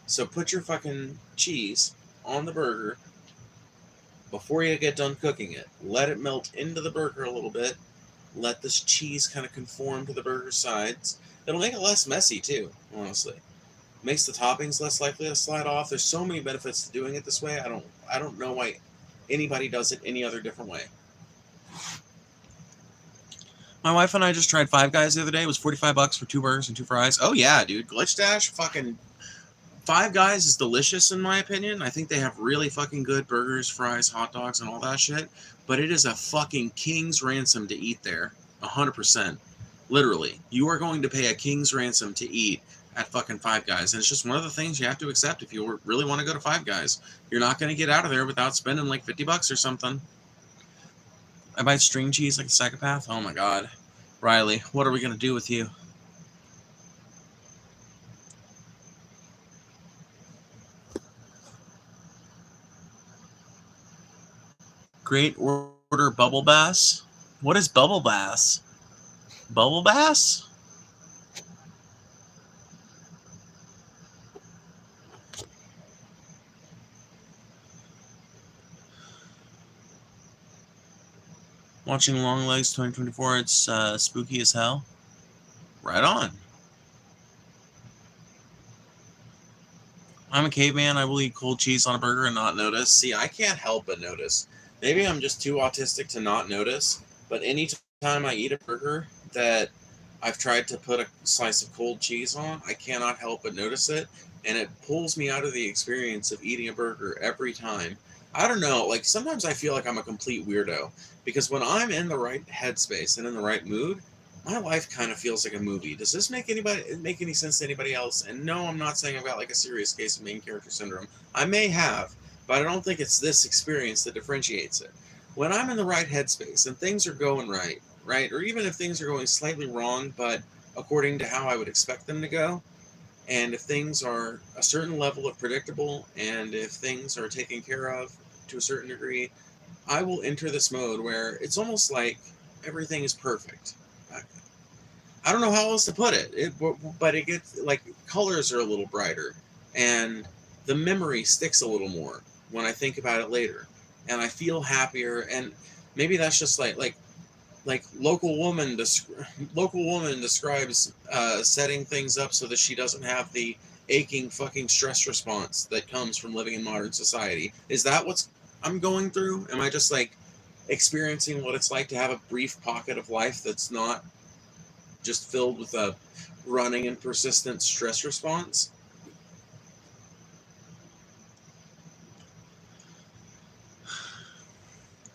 So put your fucking cheese on the burger before you get done cooking it. Let it melt into the burger a little bit. Let this cheese kind of conform to the burger sides. It'll make it less messy too, honestly. Makes the toppings less likely to slide off. There's so many benefits to doing it this way. I don't know why anybody does it any other different way. My wife and I just tried Five Guys the other day. It was $45 for 2 burgers and 2 fries. Oh yeah, dude. Glitch Dash fucking Five Guys is delicious in my opinion. I think they have really fucking good burgers, fries, hot dogs, and all that shit. But it is a fucking king's ransom to eat there. 100%. Literally. You are going to pay a king's ransom to eat at fucking Five Guys. And it's just one of the things you have to accept if you really want to go to Five Guys. You're not going to get out of there without spending like $50 or something. I buy string cheese like a psychopath? Oh my god. Riley, what are we going to do with you? Great order bubble bass? What is bubble bass? Bubble bass? Watching Long Legs 2024, it's spooky as hell. Right on. I'm a caveman. I will eat cold cheese on a burger and not notice. See, I can't help but notice. Maybe I'm just too autistic to not notice, but anytime I eat a burger that I've tried to put a slice of cold cheese on, I cannot help but notice it, and it pulls me out of the experience of eating a burger every time. I don't know, like sometimes I feel like I'm a complete weirdo, because when I'm in the right headspace and in the right mood, my life kind of feels like a movie. Does this make any sense to anybody else? And no, I'm not saying I've got like a serious case of main character syndrome. I may have, but I don't think it's this experience that differentiates it. When I'm in the right headspace and things are going right, or even if things are going slightly wrong, but according to how I would expect them to go, and if things are a certain level of predictable, and if things are taken care of to a certain degree, I will enter this mode where it's almost like everything is perfect. I don't know how else to put it, but it gets like colors are a little brighter, and the memory sticks a little more when I think about it later, and I feel happier. And maybe that's just like local woman describes setting things up so that she doesn't have the aching fucking stress response that comes from living in modern society. Is that what's I'm going through? Am I just like experiencing what it's like to have a brief pocket of life that's not just filled with a running and persistent stress response?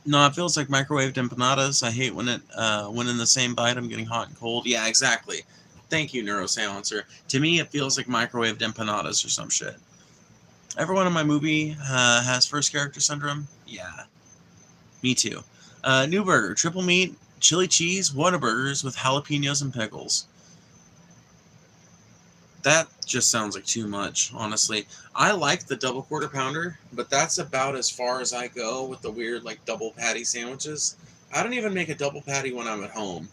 No, it feels like microwaved empanadas. I hate when when in the same bite I'm getting hot and cold. Yeah, exactly. Thank you, Neuroseancer. To me, it feels like microwaved empanadas or some shit. Everyone in my movie has first character syndrome. Yeah, me too. New burger, triple meat, chili cheese, Whataburgers with jalapenos and pickles. That just sounds like too much, honestly. I like the double quarter pounder, but that's about as far as I go with the weird like double patty sandwiches. I don't even make a double patty when I'm at home.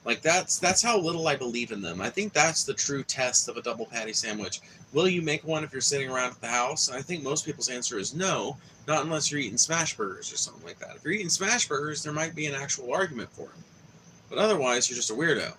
Like that's how little I believe in them. I think that's the true test of a double patty sandwich. Will you make one if you're sitting around at the house? And I think most people's answer is no, not unless you're eating smash burgers or something like that. If you're eating smash burgers, there might be an actual argument for them. But otherwise, you're just a weirdo.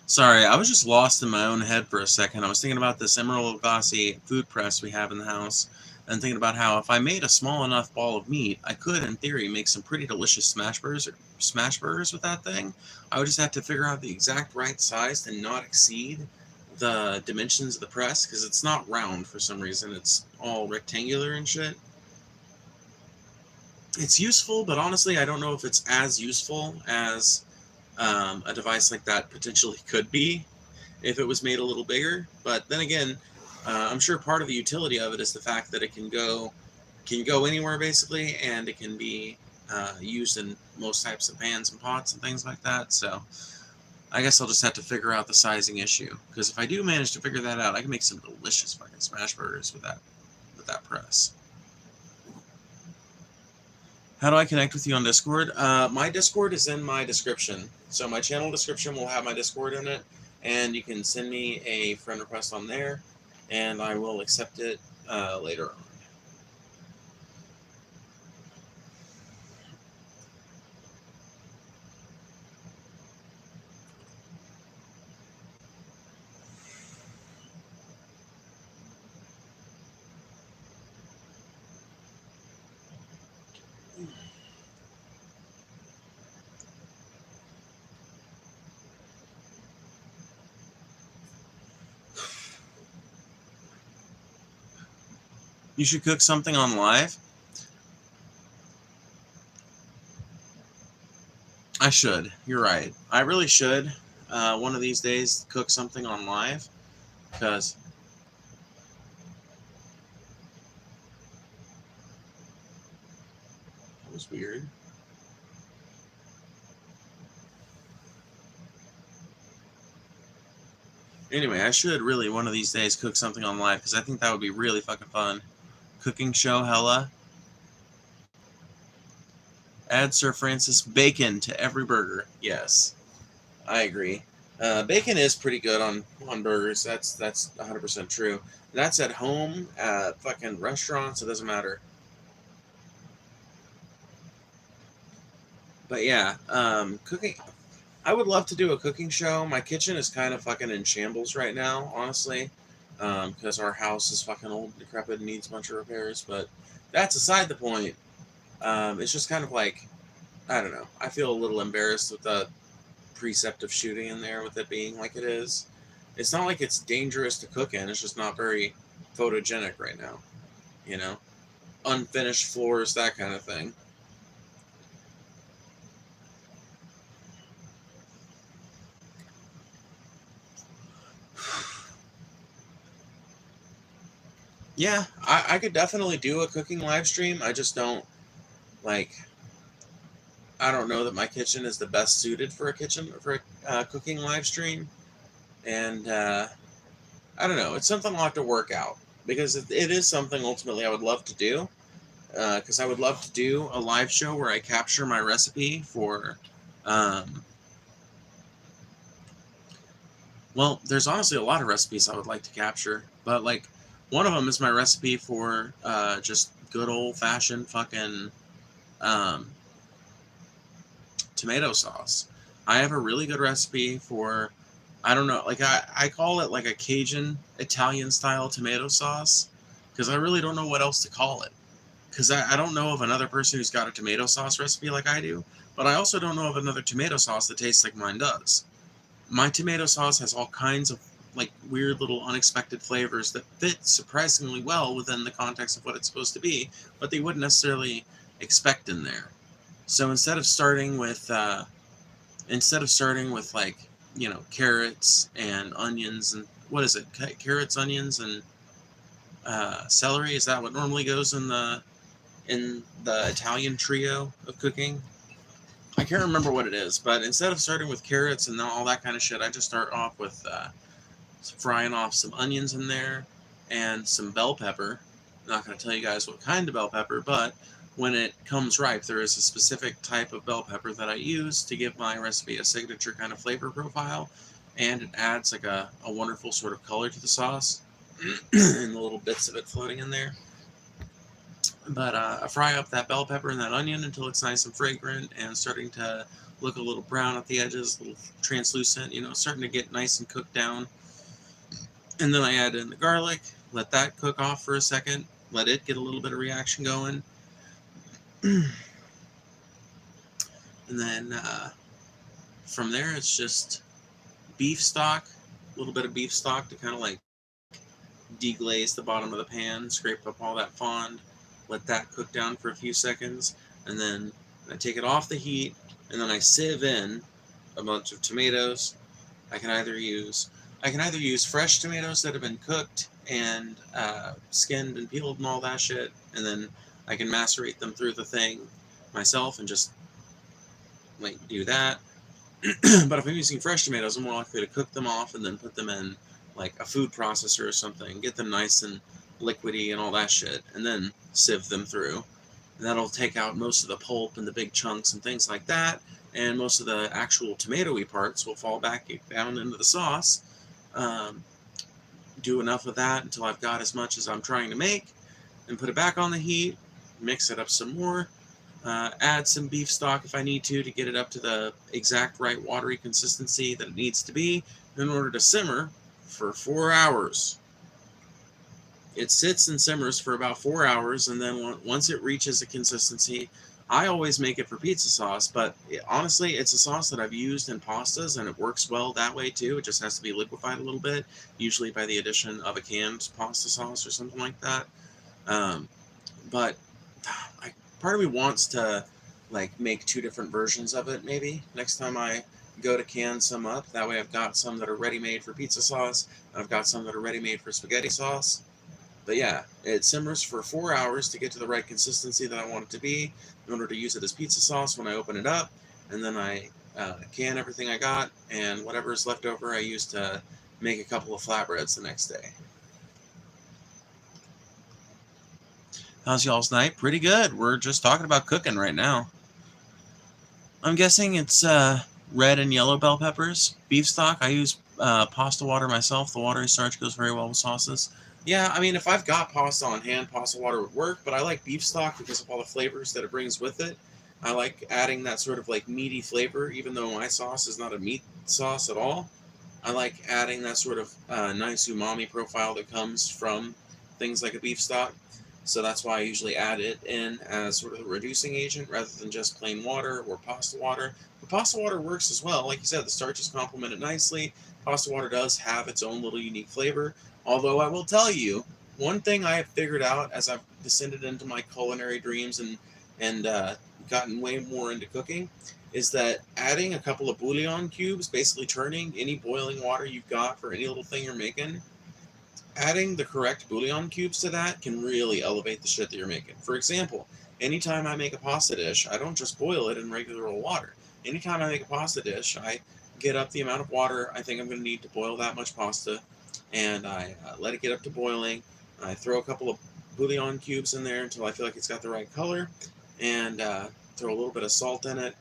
Sorry, I was just lost in my own head for a second. I was thinking about this Emerald Lagasse food press we have in the house, and thinking about how if I made a small enough ball of meat, I could, in theory, make some pretty delicious smash burgers with that thing. I would just have to figure out the exact right size to not exceed the dimensions of the press, because it's not round for some reason. It's all rectangular and shit. It's useful, but honestly, I don't know if it's as useful as a device like that potentially could be if it was made a little bigger. But then again, I'm sure part of the utility of it is the fact that it can go anywhere basically, and it can be used in most types of pans and pots and things like that. So I guess I'll just have to figure out the sizing issue, because if I do manage to figure that out, I can make some delicious fucking smash burgers with that press. How do I connect with you on Discord? My Discord is in my description. So my channel description will have my Discord in it, and you can send me a friend request on there, and I will accept it later on. You should cook something on live. I should. You're right. I really should. One of these days, cook something on live, because that was weird. Anyway, I should really one of these days cook something on live, because I think that would be really fucking fun. Cooking show, hella. Add Sir Francis bacon to every burger. Yes, I agree. Bacon is pretty good on burgers. That's 100% true. That's at home, at fucking restaurants. It doesn't matter. But yeah, cooking. I would love to do a cooking show. My kitchen is kind of fucking in shambles right now, honestly, because our house is fucking old, decrepit, and needs a bunch of repairs. But that's aside the point. It's just kind of like, I don't know. I feel a little embarrassed with the precept of shooting in there, with it being like it is. It's not like it's dangerous to cook in. It's just not very photogenic right now. You know, unfinished floors, that kind of thing. Yeah, I could definitely do a cooking live stream. I just don't like. I don't know that my kitchen is the best suited for a cooking live stream, and I don't know. It's something I'll have to work out, because it is something ultimately I would love to do. Because I would love to do a live show where I capture my recipe for. Well, there's honestly a lot of recipes I would like to capture, but like one of them is my recipe for just good old fashioned fucking um, tomato sauce. I have a really good recipe for, I don't know, like I call it like a Cajun Italian style tomato sauce, because I really don't know what else to call it. Because I don't know of another person who's got a tomato sauce recipe like I do, but I also don't know of another tomato sauce that tastes like mine does. My tomato sauce has all kinds of like weird little unexpected flavors that fit surprisingly well within the context of what it's supposed to be, but they wouldn't necessarily expect in there. So instead of starting with like, you know, carrots and onions and what is it? Carrots, onions, and celery. Is that what normally goes in the Italian trio of cooking? I can't remember what it is, but instead of starting with carrots and all that kind of shit, I just start off with frying off some onions in there and some bell pepper. I'm not going to tell you guys what kind of bell pepper, but when it comes ripe, there is a specific type of bell pepper that I use to give my recipe a signature kind of flavor profile, and it adds like a wonderful sort of color to the sauce and the little bits of it floating in there. But I fry up that bell pepper and that onion until it's nice and fragrant and starting to look a little brown at the edges, a little translucent, you know, starting to get nice and cooked down. And then I add in the garlic, let that cook off for a second, let it get a little bit of reaction going. And then from there, it's just beef stock, a little bit of beef stock to kind of like deglaze the bottom of the pan, scrape up all that fond, let that cook down for a few seconds, and then I take it off the heat, and then I sieve in a bunch of tomatoes. I can either use fresh tomatoes that have been cooked and skinned and peeled and all that shit, and then I can macerate them through the thing myself and just like do that. But if I'm using fresh tomatoes, I'm more likely to cook them off and then put them in like a food processor or something, get them nice and liquidy and all that shit, and then sieve them through. And that'll take out most of the pulp and the big chunks and things like that. And most of the actual tomatoey parts will fall back down into the sauce. Um, do enough of that until I've got as much as I'm trying to make, and put it back on the heat, mix it up some more, add some beef stock if I need to get it up to the exact right watery consistency that it needs to be in order to simmer for 4 hours. It sits and simmers for about 4 hours, and then once it reaches a consistency, I always make it for pizza sauce, but honestly, it's a sauce that I've used in pastas, and it works well that way too. It just has to be liquefied a little bit, usually by the addition of a canned pasta sauce or something like that. But part of me wants to like make 2 different versions of it maybe next time I go to can some up. That way I've got some that are ready-made for pizza sauce, and I've got some that are ready-made for spaghetti sauce. But yeah, it simmers for 4 hours to get to the right consistency that I want it to be in order to use it as pizza sauce when I open it up. And then I can everything I got, and whatever is left over I use to make a couple of flatbreads the next day. How's y'all's night? Pretty good. We're just talking about cooking right now. I'm guessing it's red and yellow bell peppers. Beef stock, I use pasta water myself. The watery starch goes very well with sauces. Yeah, I mean, if I've got pasta on hand, pasta water would work, but I like beef stock because of all the flavors that it brings with it. I like adding that sort of like meaty flavor, even though my sauce is not a meat sauce at all. I like adding that sort of nice umami profile that comes from things like a beef stock. So that's why I usually add it in as sort of a reducing agent rather than just plain water or pasta water. But pasta water works as well. Like you said, the starches complement it nicely. Pasta water does have its own little unique flavor. Although I will tell you, one thing I have figured out as I've descended into my culinary dreams and gotten way more into cooking is that adding a couple of bouillon cubes, basically turning any boiling water you've got for any little thing you're making, adding the correct bouillon cubes to that can really elevate the shit that you're making. For example, anytime I make a pasta dish, I don't just boil it in regular old water. Anytime I make a pasta dish, I get up the amount of water I think I'm going to need to boil that much pasta, and I let it get up to boiling. I throw a couple of bouillon cubes in there until I feel like it's got the right color, and throw a little bit of salt in it.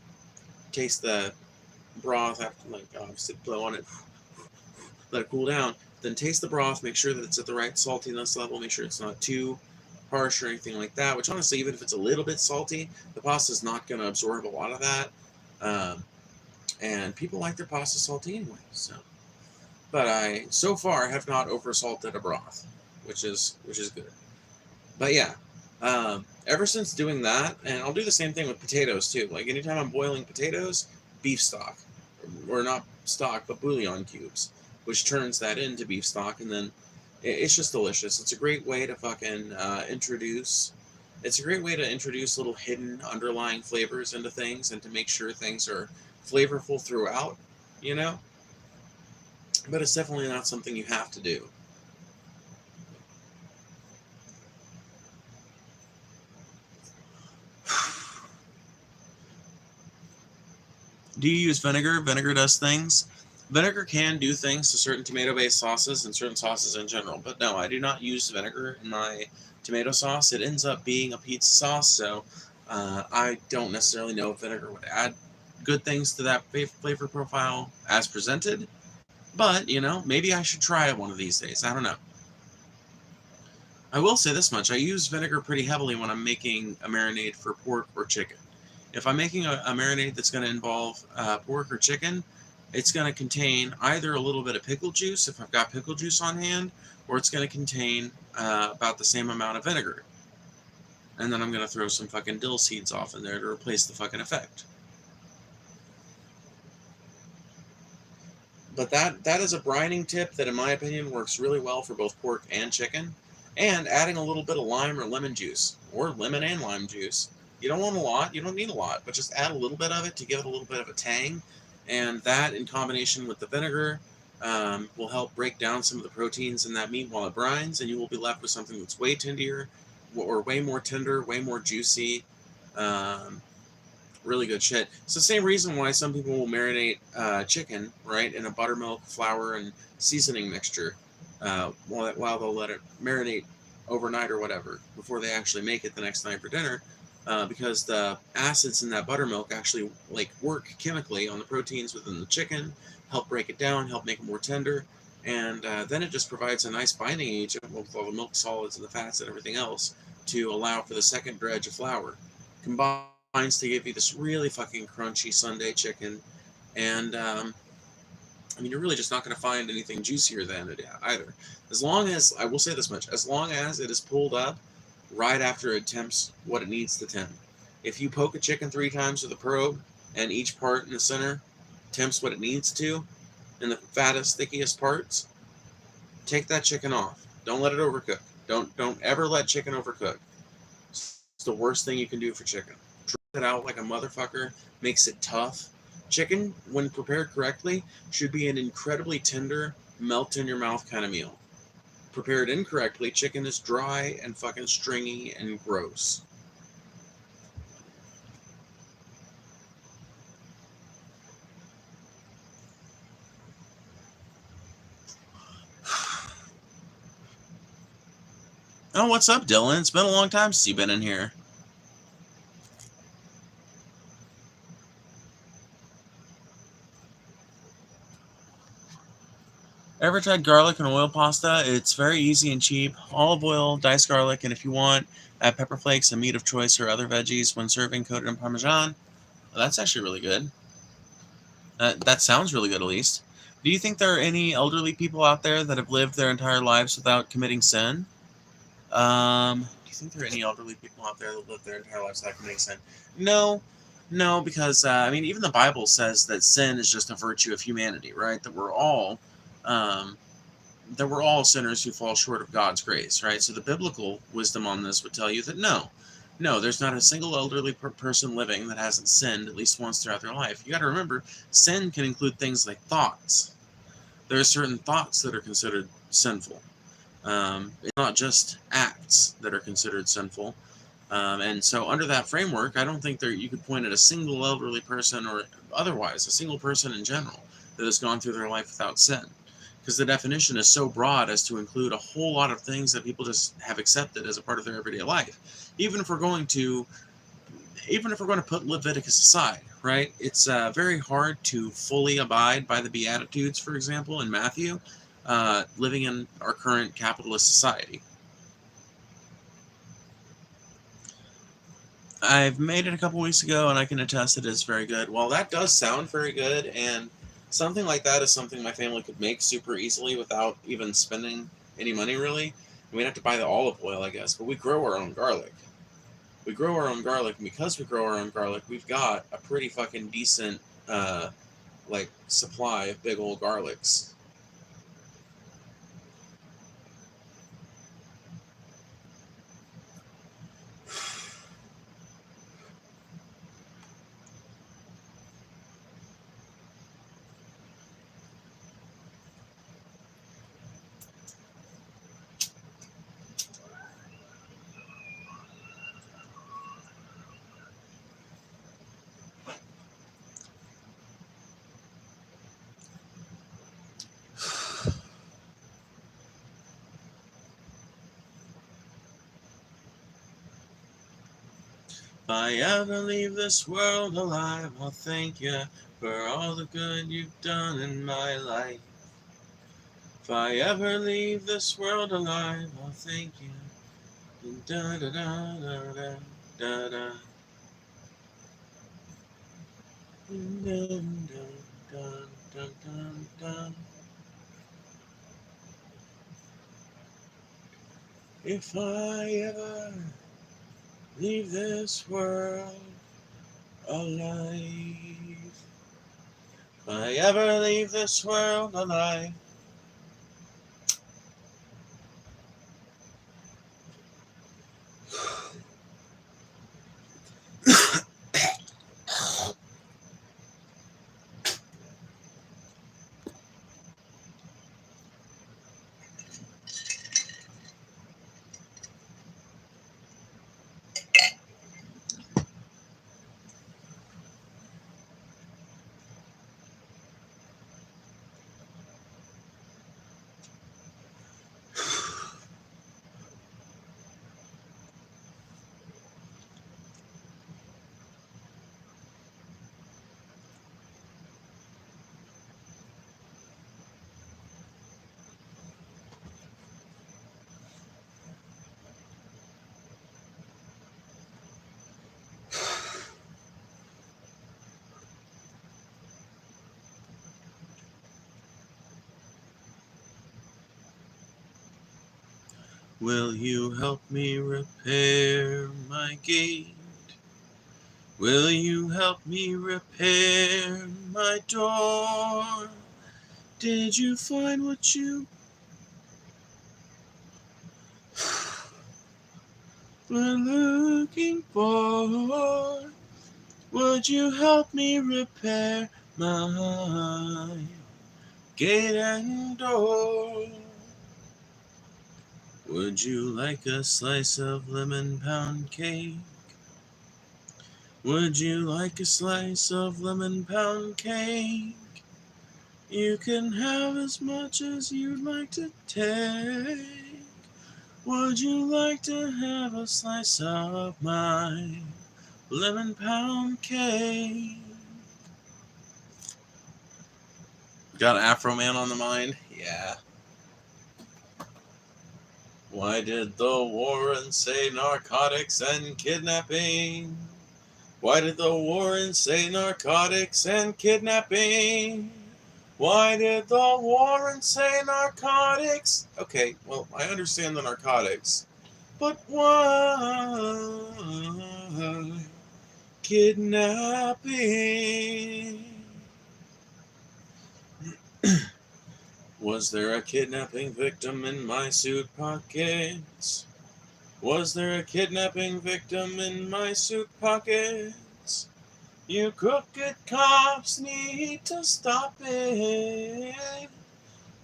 Taste the broth after, like, obviously blow on it, let it cool down. Then taste the broth, make sure that it's at the right saltiness level, make sure it's not too harsh or anything like that, which honestly, even if it's a little bit salty, the pasta is not going to absorb a lot of that. And people like their pasta salty anyway, so. But I, so far, have not over-salted a broth, which is good. But yeah, ever since doing that, and I'll do the same thing with potatoes too. Like anytime I'm boiling potatoes, beef stock, or not stock, but bouillon cubes, which turns that into beef stock, and then it's just delicious. It's a great way to fucking introduce. It's a great way to introduce little hidden underlying flavors into things, and to make sure things are flavorful throughout, you know? But it's definitely not something you have to do. Do you use vinegar? Vinegar does things. Vinegar can do things to certain tomato-based sauces and certain sauces in general, but no, I do not use vinegar in my tomato sauce. It ends up being a pizza sauce, so I don't necessarily know if vinegar would add good things to that flavor profile as presented, but, you know, maybe I should try it one of these days. I don't know. I will say this much. I use vinegar pretty heavily when I'm making a marinade for pork or chicken. If I'm making a marinade that's going to involve pork or chicken, it's going to contain either a little bit of pickle juice, if I've got pickle juice on hand, or it's going to contain about the same amount of vinegar. And then I'm going to throw some fucking dill seeds off in there to replace the fucking effect. But that is a brining tip that, in my opinion, works really well for both pork and chicken. And adding a little bit of lime or lemon juice, or lemon and lime juice. You don't want a lot, you don't need a lot, but just add a little bit of it to give it a little bit of a tang. And that, in combination with the vinegar, will help break down some of the proteins in that meat while it brines, and you will be left with something that's way tendier, or way more tender, way more juicy. Really good shit. It's the same reason why some people will marinate chicken, right, in a buttermilk, flour, and seasoning mixture while they'll let it marinate overnight or whatever before they actually make it the next night for dinner. because the acids in that buttermilk actually like work chemically on the proteins within the chicken, help break it down, help make it more tender, and then it just provides a nice binding agent with all the milk solids and the fats and everything else to allow for the second dredge of flour. Combines to give you this really fucking crunchy Sunday chicken, and I mean, you're really just not going to find anything juicier than it either. As long as, I will say this much, as long as it is pulled up right after it temps what it needs to temp. If you poke a chicken 3 times with a probe and each part in the center temps what it needs to, in the fattest, stickiest parts, take that chicken off. Don't let it overcook. Don't ever let chicken overcook. It's the worst thing you can do for chicken. Dry it out like a motherfucker, makes it tough. Chicken, when prepared correctly, should be an incredibly tender, melt in your mouth kind of meal. Prepared incorrectly, chicken is dry and fucking stringy and gross. Oh, what's up, Dylan? It's been a long time since you've been in here. Ever tried garlic and oil pasta? It's very easy and cheap. Olive oil, diced garlic, and if you want, add pepper flakes and meat of choice or other veggies when serving coated in Parmesan. Well, that's actually really good. That sounds really good, at least. Do you think there are any elderly people out there that have lived their entire lives without committing sin? Do you think there are any elderly people out there that live their entire lives without committing sin? No, no, because I mean, even the Bible says that sin is just a virtue of humanity, right? Um, that we're all sinners who fall short of God's grace, right? So the biblical wisdom on this would tell you that no, there's not a single elderly person living that hasn't sinned at least once throughout their life. You got to remember, sin can include things like thoughts. There are certain thoughts that are considered sinful. It's not just acts that are considered sinful. And so, under that framework, I don't think you could point at a single elderly person or otherwise, a single person in general that has gone through their life without sin. Because the definition is so broad as to include a whole lot of things that people just have accepted as a part of their everyday life. Even if we're going to, even if we're going to put Leviticus aside, right? It's very hard to fully abide by the Beatitudes, for example, in Matthew, living in our current capitalist society. I've made it a couple weeks ago, and I can attest it is very good. Well, that does sound very good, and something like that is something my family could make super easily without even spending any money, really. We'd have to buy the olive oil, I guess, but we grow our own garlic. We grow our own garlic, and because we grow our own garlic, we've got a pretty fucking decent, supply of big old garlics. If I ever leave this world alive, I'll thank you for all the good you've done in my life. If I ever leave this world alive, I'll thank you. Da da da da da da da. Dun, dun, dun, dun, dun, dun. If I ever leave this world alive, if I ever leave this world alive. Will you help me repair my gate? Will you help me repair my door? Did you find what you were looking for? Would you help me repair my gate and door? Would you like a slice of lemon pound cake? Would you like a slice of lemon pound cake? You can have as much as you'd like to take. Would you like to have a slice of my lemon pound cake? Got Afro Man on the mind? Yeah. Why did the Warren say narcotics and kidnapping? Why did the Warren say narcotics and kidnapping? Why did the Warren say narcotics? Okay, well, I understand the narcotics, but why kidnapping? Was there a kidnapping victim in my suit pockets? Was there a kidnapping victim in my suit pockets? You crooked cops need to stop it.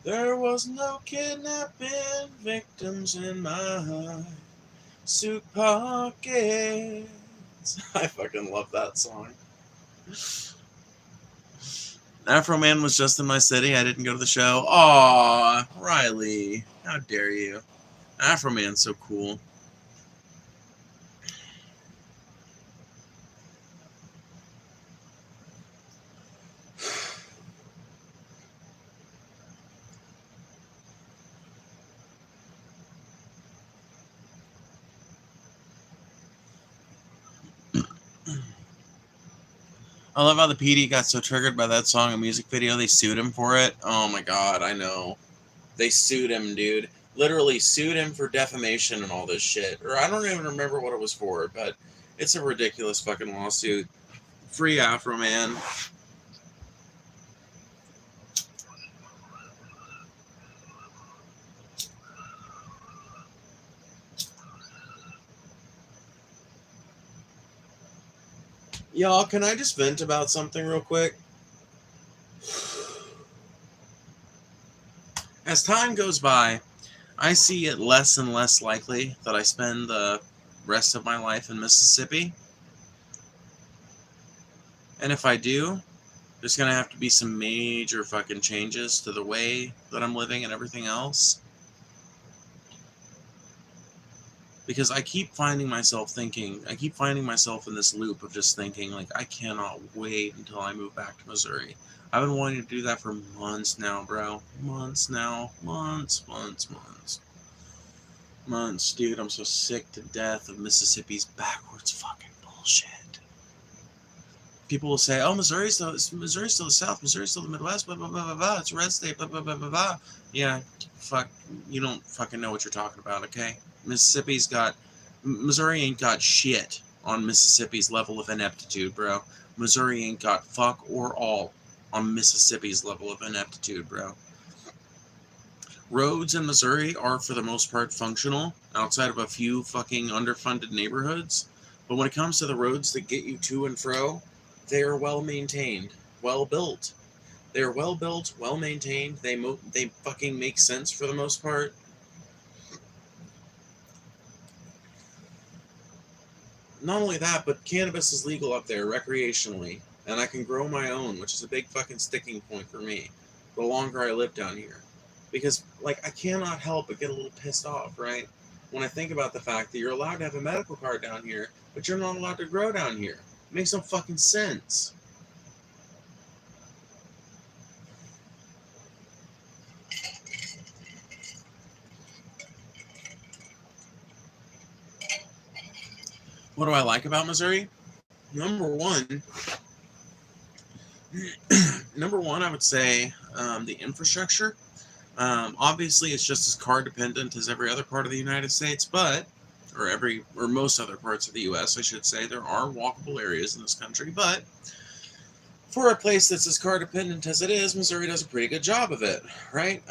There was no kidnapping victims in my suit pockets. I fucking love that song. Afro Man was just in my city. I didn't go to the show. Aw, Riley. How dare you? Afro Man's so cool. I love how the PD got so triggered by that song and music video, they sued him for it. Oh my god, I know. They sued him, dude. Literally sued him for defamation and all this shit. Or I don't even remember what it was for, but it's a ridiculous fucking lawsuit. Free Afro Man. Y'all, can I just vent about something real quick? As time goes by, I see it less and less likely that I spend the rest of my life in Mississippi. And if I do, there's going to have to be some major fucking changes to the way that I'm living and everything else. Because I keep finding myself in this loop of just thinking, like, I cannot wait until I move back to Missouri. I've been wanting to do that for months now, bro. Months now. Months, dude. I'm so sick to death of Mississippi's backwards fucking bullshit. People will say, oh, Missouri's still the South, Missouri's still the Midwest, blah, blah, blah, blah, blah. It's a red state, blah, blah, blah, blah, blah. Yeah, fuck, you don't fucking know what you're talking about, okay? Missouri ain't got shit on Mississippi's level of ineptitude, bro. Missouri ain't got fuck or all on Mississippi's level of ineptitude, bro. Roads in Missouri are, for the most part, functional, outside of a few fucking underfunded neighborhoods. But when it comes to the roads that get you to and fro, they are well-maintained, well-built. They are well-built, well-maintained. They fucking make sense for the most part. Not only that, but cannabis is legal up there recreationally, and I can grow my own, which is a big fucking sticking point for me the longer I live down here. Because, like, I cannot help but get a little pissed off, right? When I think about the fact that you're allowed to have a medical card down here, but you're not allowed to grow down here. It makes no fucking sense. What do I like about Missouri? Number one, I would say the infrastructure. Obviously, it's just as car dependent as every other part of the United States, or most other parts of the U.S., I should say. There are walkable areas in this country, but for a place that's as car dependent as it is, Missouri does a pretty good job of it, right?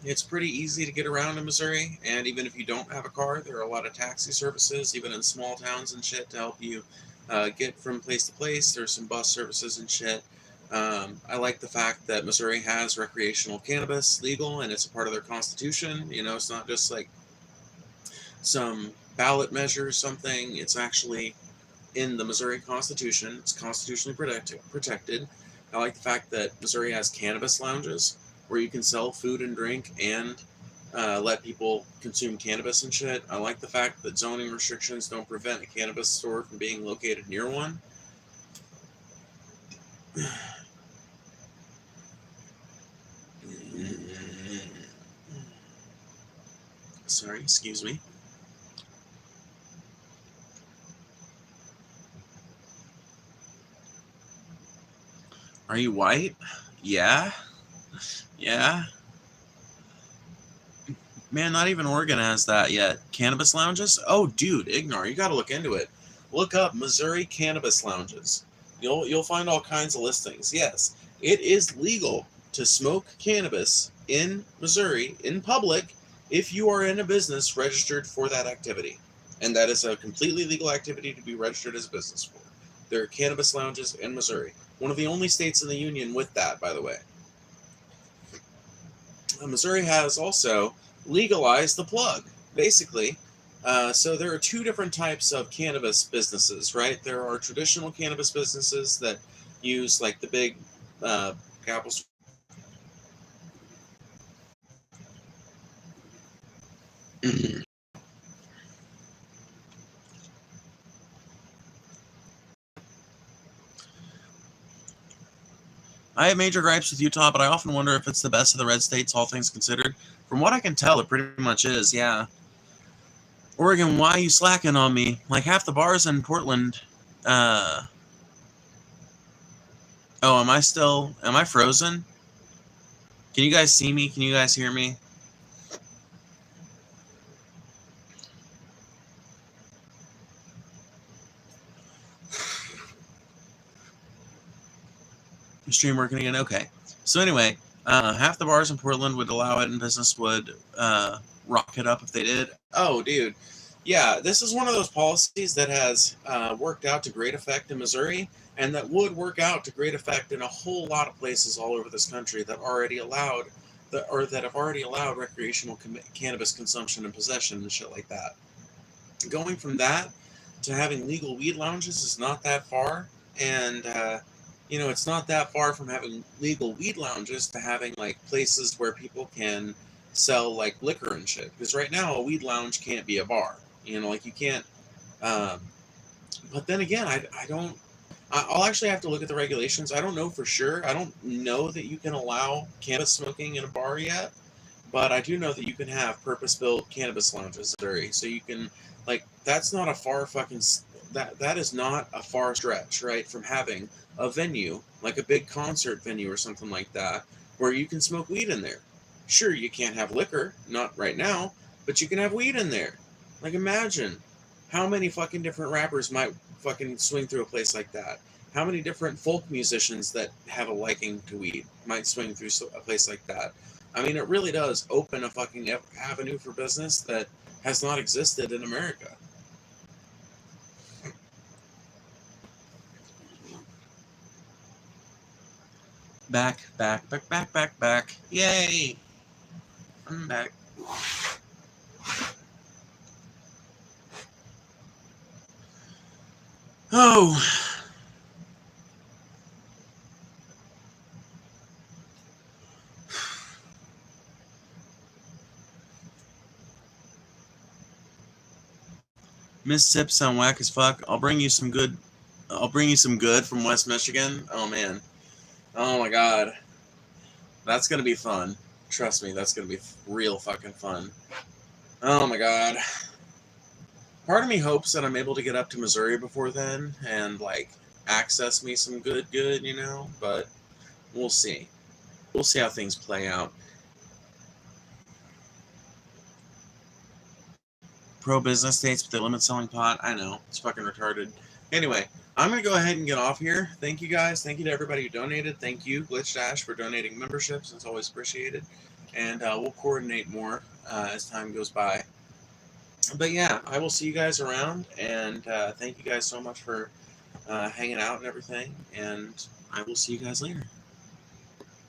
It's pretty easy to get around in Missouri, and even if you don't have a car, there are a lot of taxi services, even in small towns and shit, to help you get from place to place. There's some bus services and shit. I like the fact that Missouri has recreational cannabis legal, and it's a part of their constitution. You know, it's not just like some ballot measure or something. It's actually in the Missouri Constitution. It's constitutionally protected. I like the fact that Missouri has cannabis lounges where you can sell food and drink and let people consume cannabis and shit. I like the fact that zoning restrictions don't prevent a cannabis store from being located near one. Sorry, excuse me. Are you white? Yeah. Yeah. Man, not even Oregon has that yet. Cannabis lounges? Oh, dude, ignore. You got to look into it. Look up Missouri cannabis lounges. You'll find all kinds of listings. Yes, it is legal to smoke cannabis in Missouri in public if you are in a business registered for that activity. And that is a completely legal activity to be registered as a business for. There are cannabis lounges in Missouri. One of the only states in the union with that, by the way. Missouri has also legalized the plug, basically. So there are two different types of cannabis businesses, right? There are traditional cannabis businesses that use like the big Apple. I have major gripes with Utah, but I often wonder if it's the best of the red states, all things considered. From what I can tell, it pretty much is, yeah. Oregon, why are you slacking on me? Like half the bars in Portland. Oh, am I frozen? Can you guys see me? Can you guys hear me? Stream working again? Okay. So anyway, half the bars in Portland would allow it, and business would rock it up if they did. Oh, dude. Yeah, this is one of those policies that has worked out to great effect in Missouri, and that would work out to great effect in a whole lot of places all over this country that already allowed, that have already allowed recreational cannabis consumption and possession and shit like that. Going from that to having legal weed lounges is not that far, and it's not that far from having legal weed lounges to having like places where people can sell like liquor and shit. Because right now a weed lounge can't be a bar. Like you can't. But then again, I don't. I'll actually have to look at the regulations. I don't know for sure. I don't know that you can allow cannabis smoking in a bar yet, but I do know that you can have purpose-built cannabis lounges. So you can, like, that's not a far fucking, that is not a far stretch, right, from having a venue, like a big concert venue or something like that, where you can smoke weed in there. Sure, you can't have liquor, not right now, but you can have weed in there. Like, imagine how many fucking different rappers might fucking swing through a place like that. How many different folk musicians that have a liking to weed might swing through a place like that. I mean, it really does open a fucking avenue for business that has not existed in America. Back. Yay! I'm back. Oh. Mississippi sound whack as fuck. I'll bring you some good from West Michigan. Oh man. Oh my god. That's gonna be fun. Trust me, that's gonna be real fucking fun. Oh my god. Part of me hopes that I'm able to get up to Missouri before then and like access me some good, but we'll see. We'll see how things play out. pro-business states, but they limit selling pot. I know. It's fucking retarded. Anyway, I'm going to go ahead and get off here. Thank you, guys. Thank you to everybody who donated. Thank you, Glitch Dash, for donating memberships. It's always appreciated. And we'll coordinate more as time goes by. But yeah, I will see you guys around. And thank you guys so much for hanging out and everything. And I will see you guys later.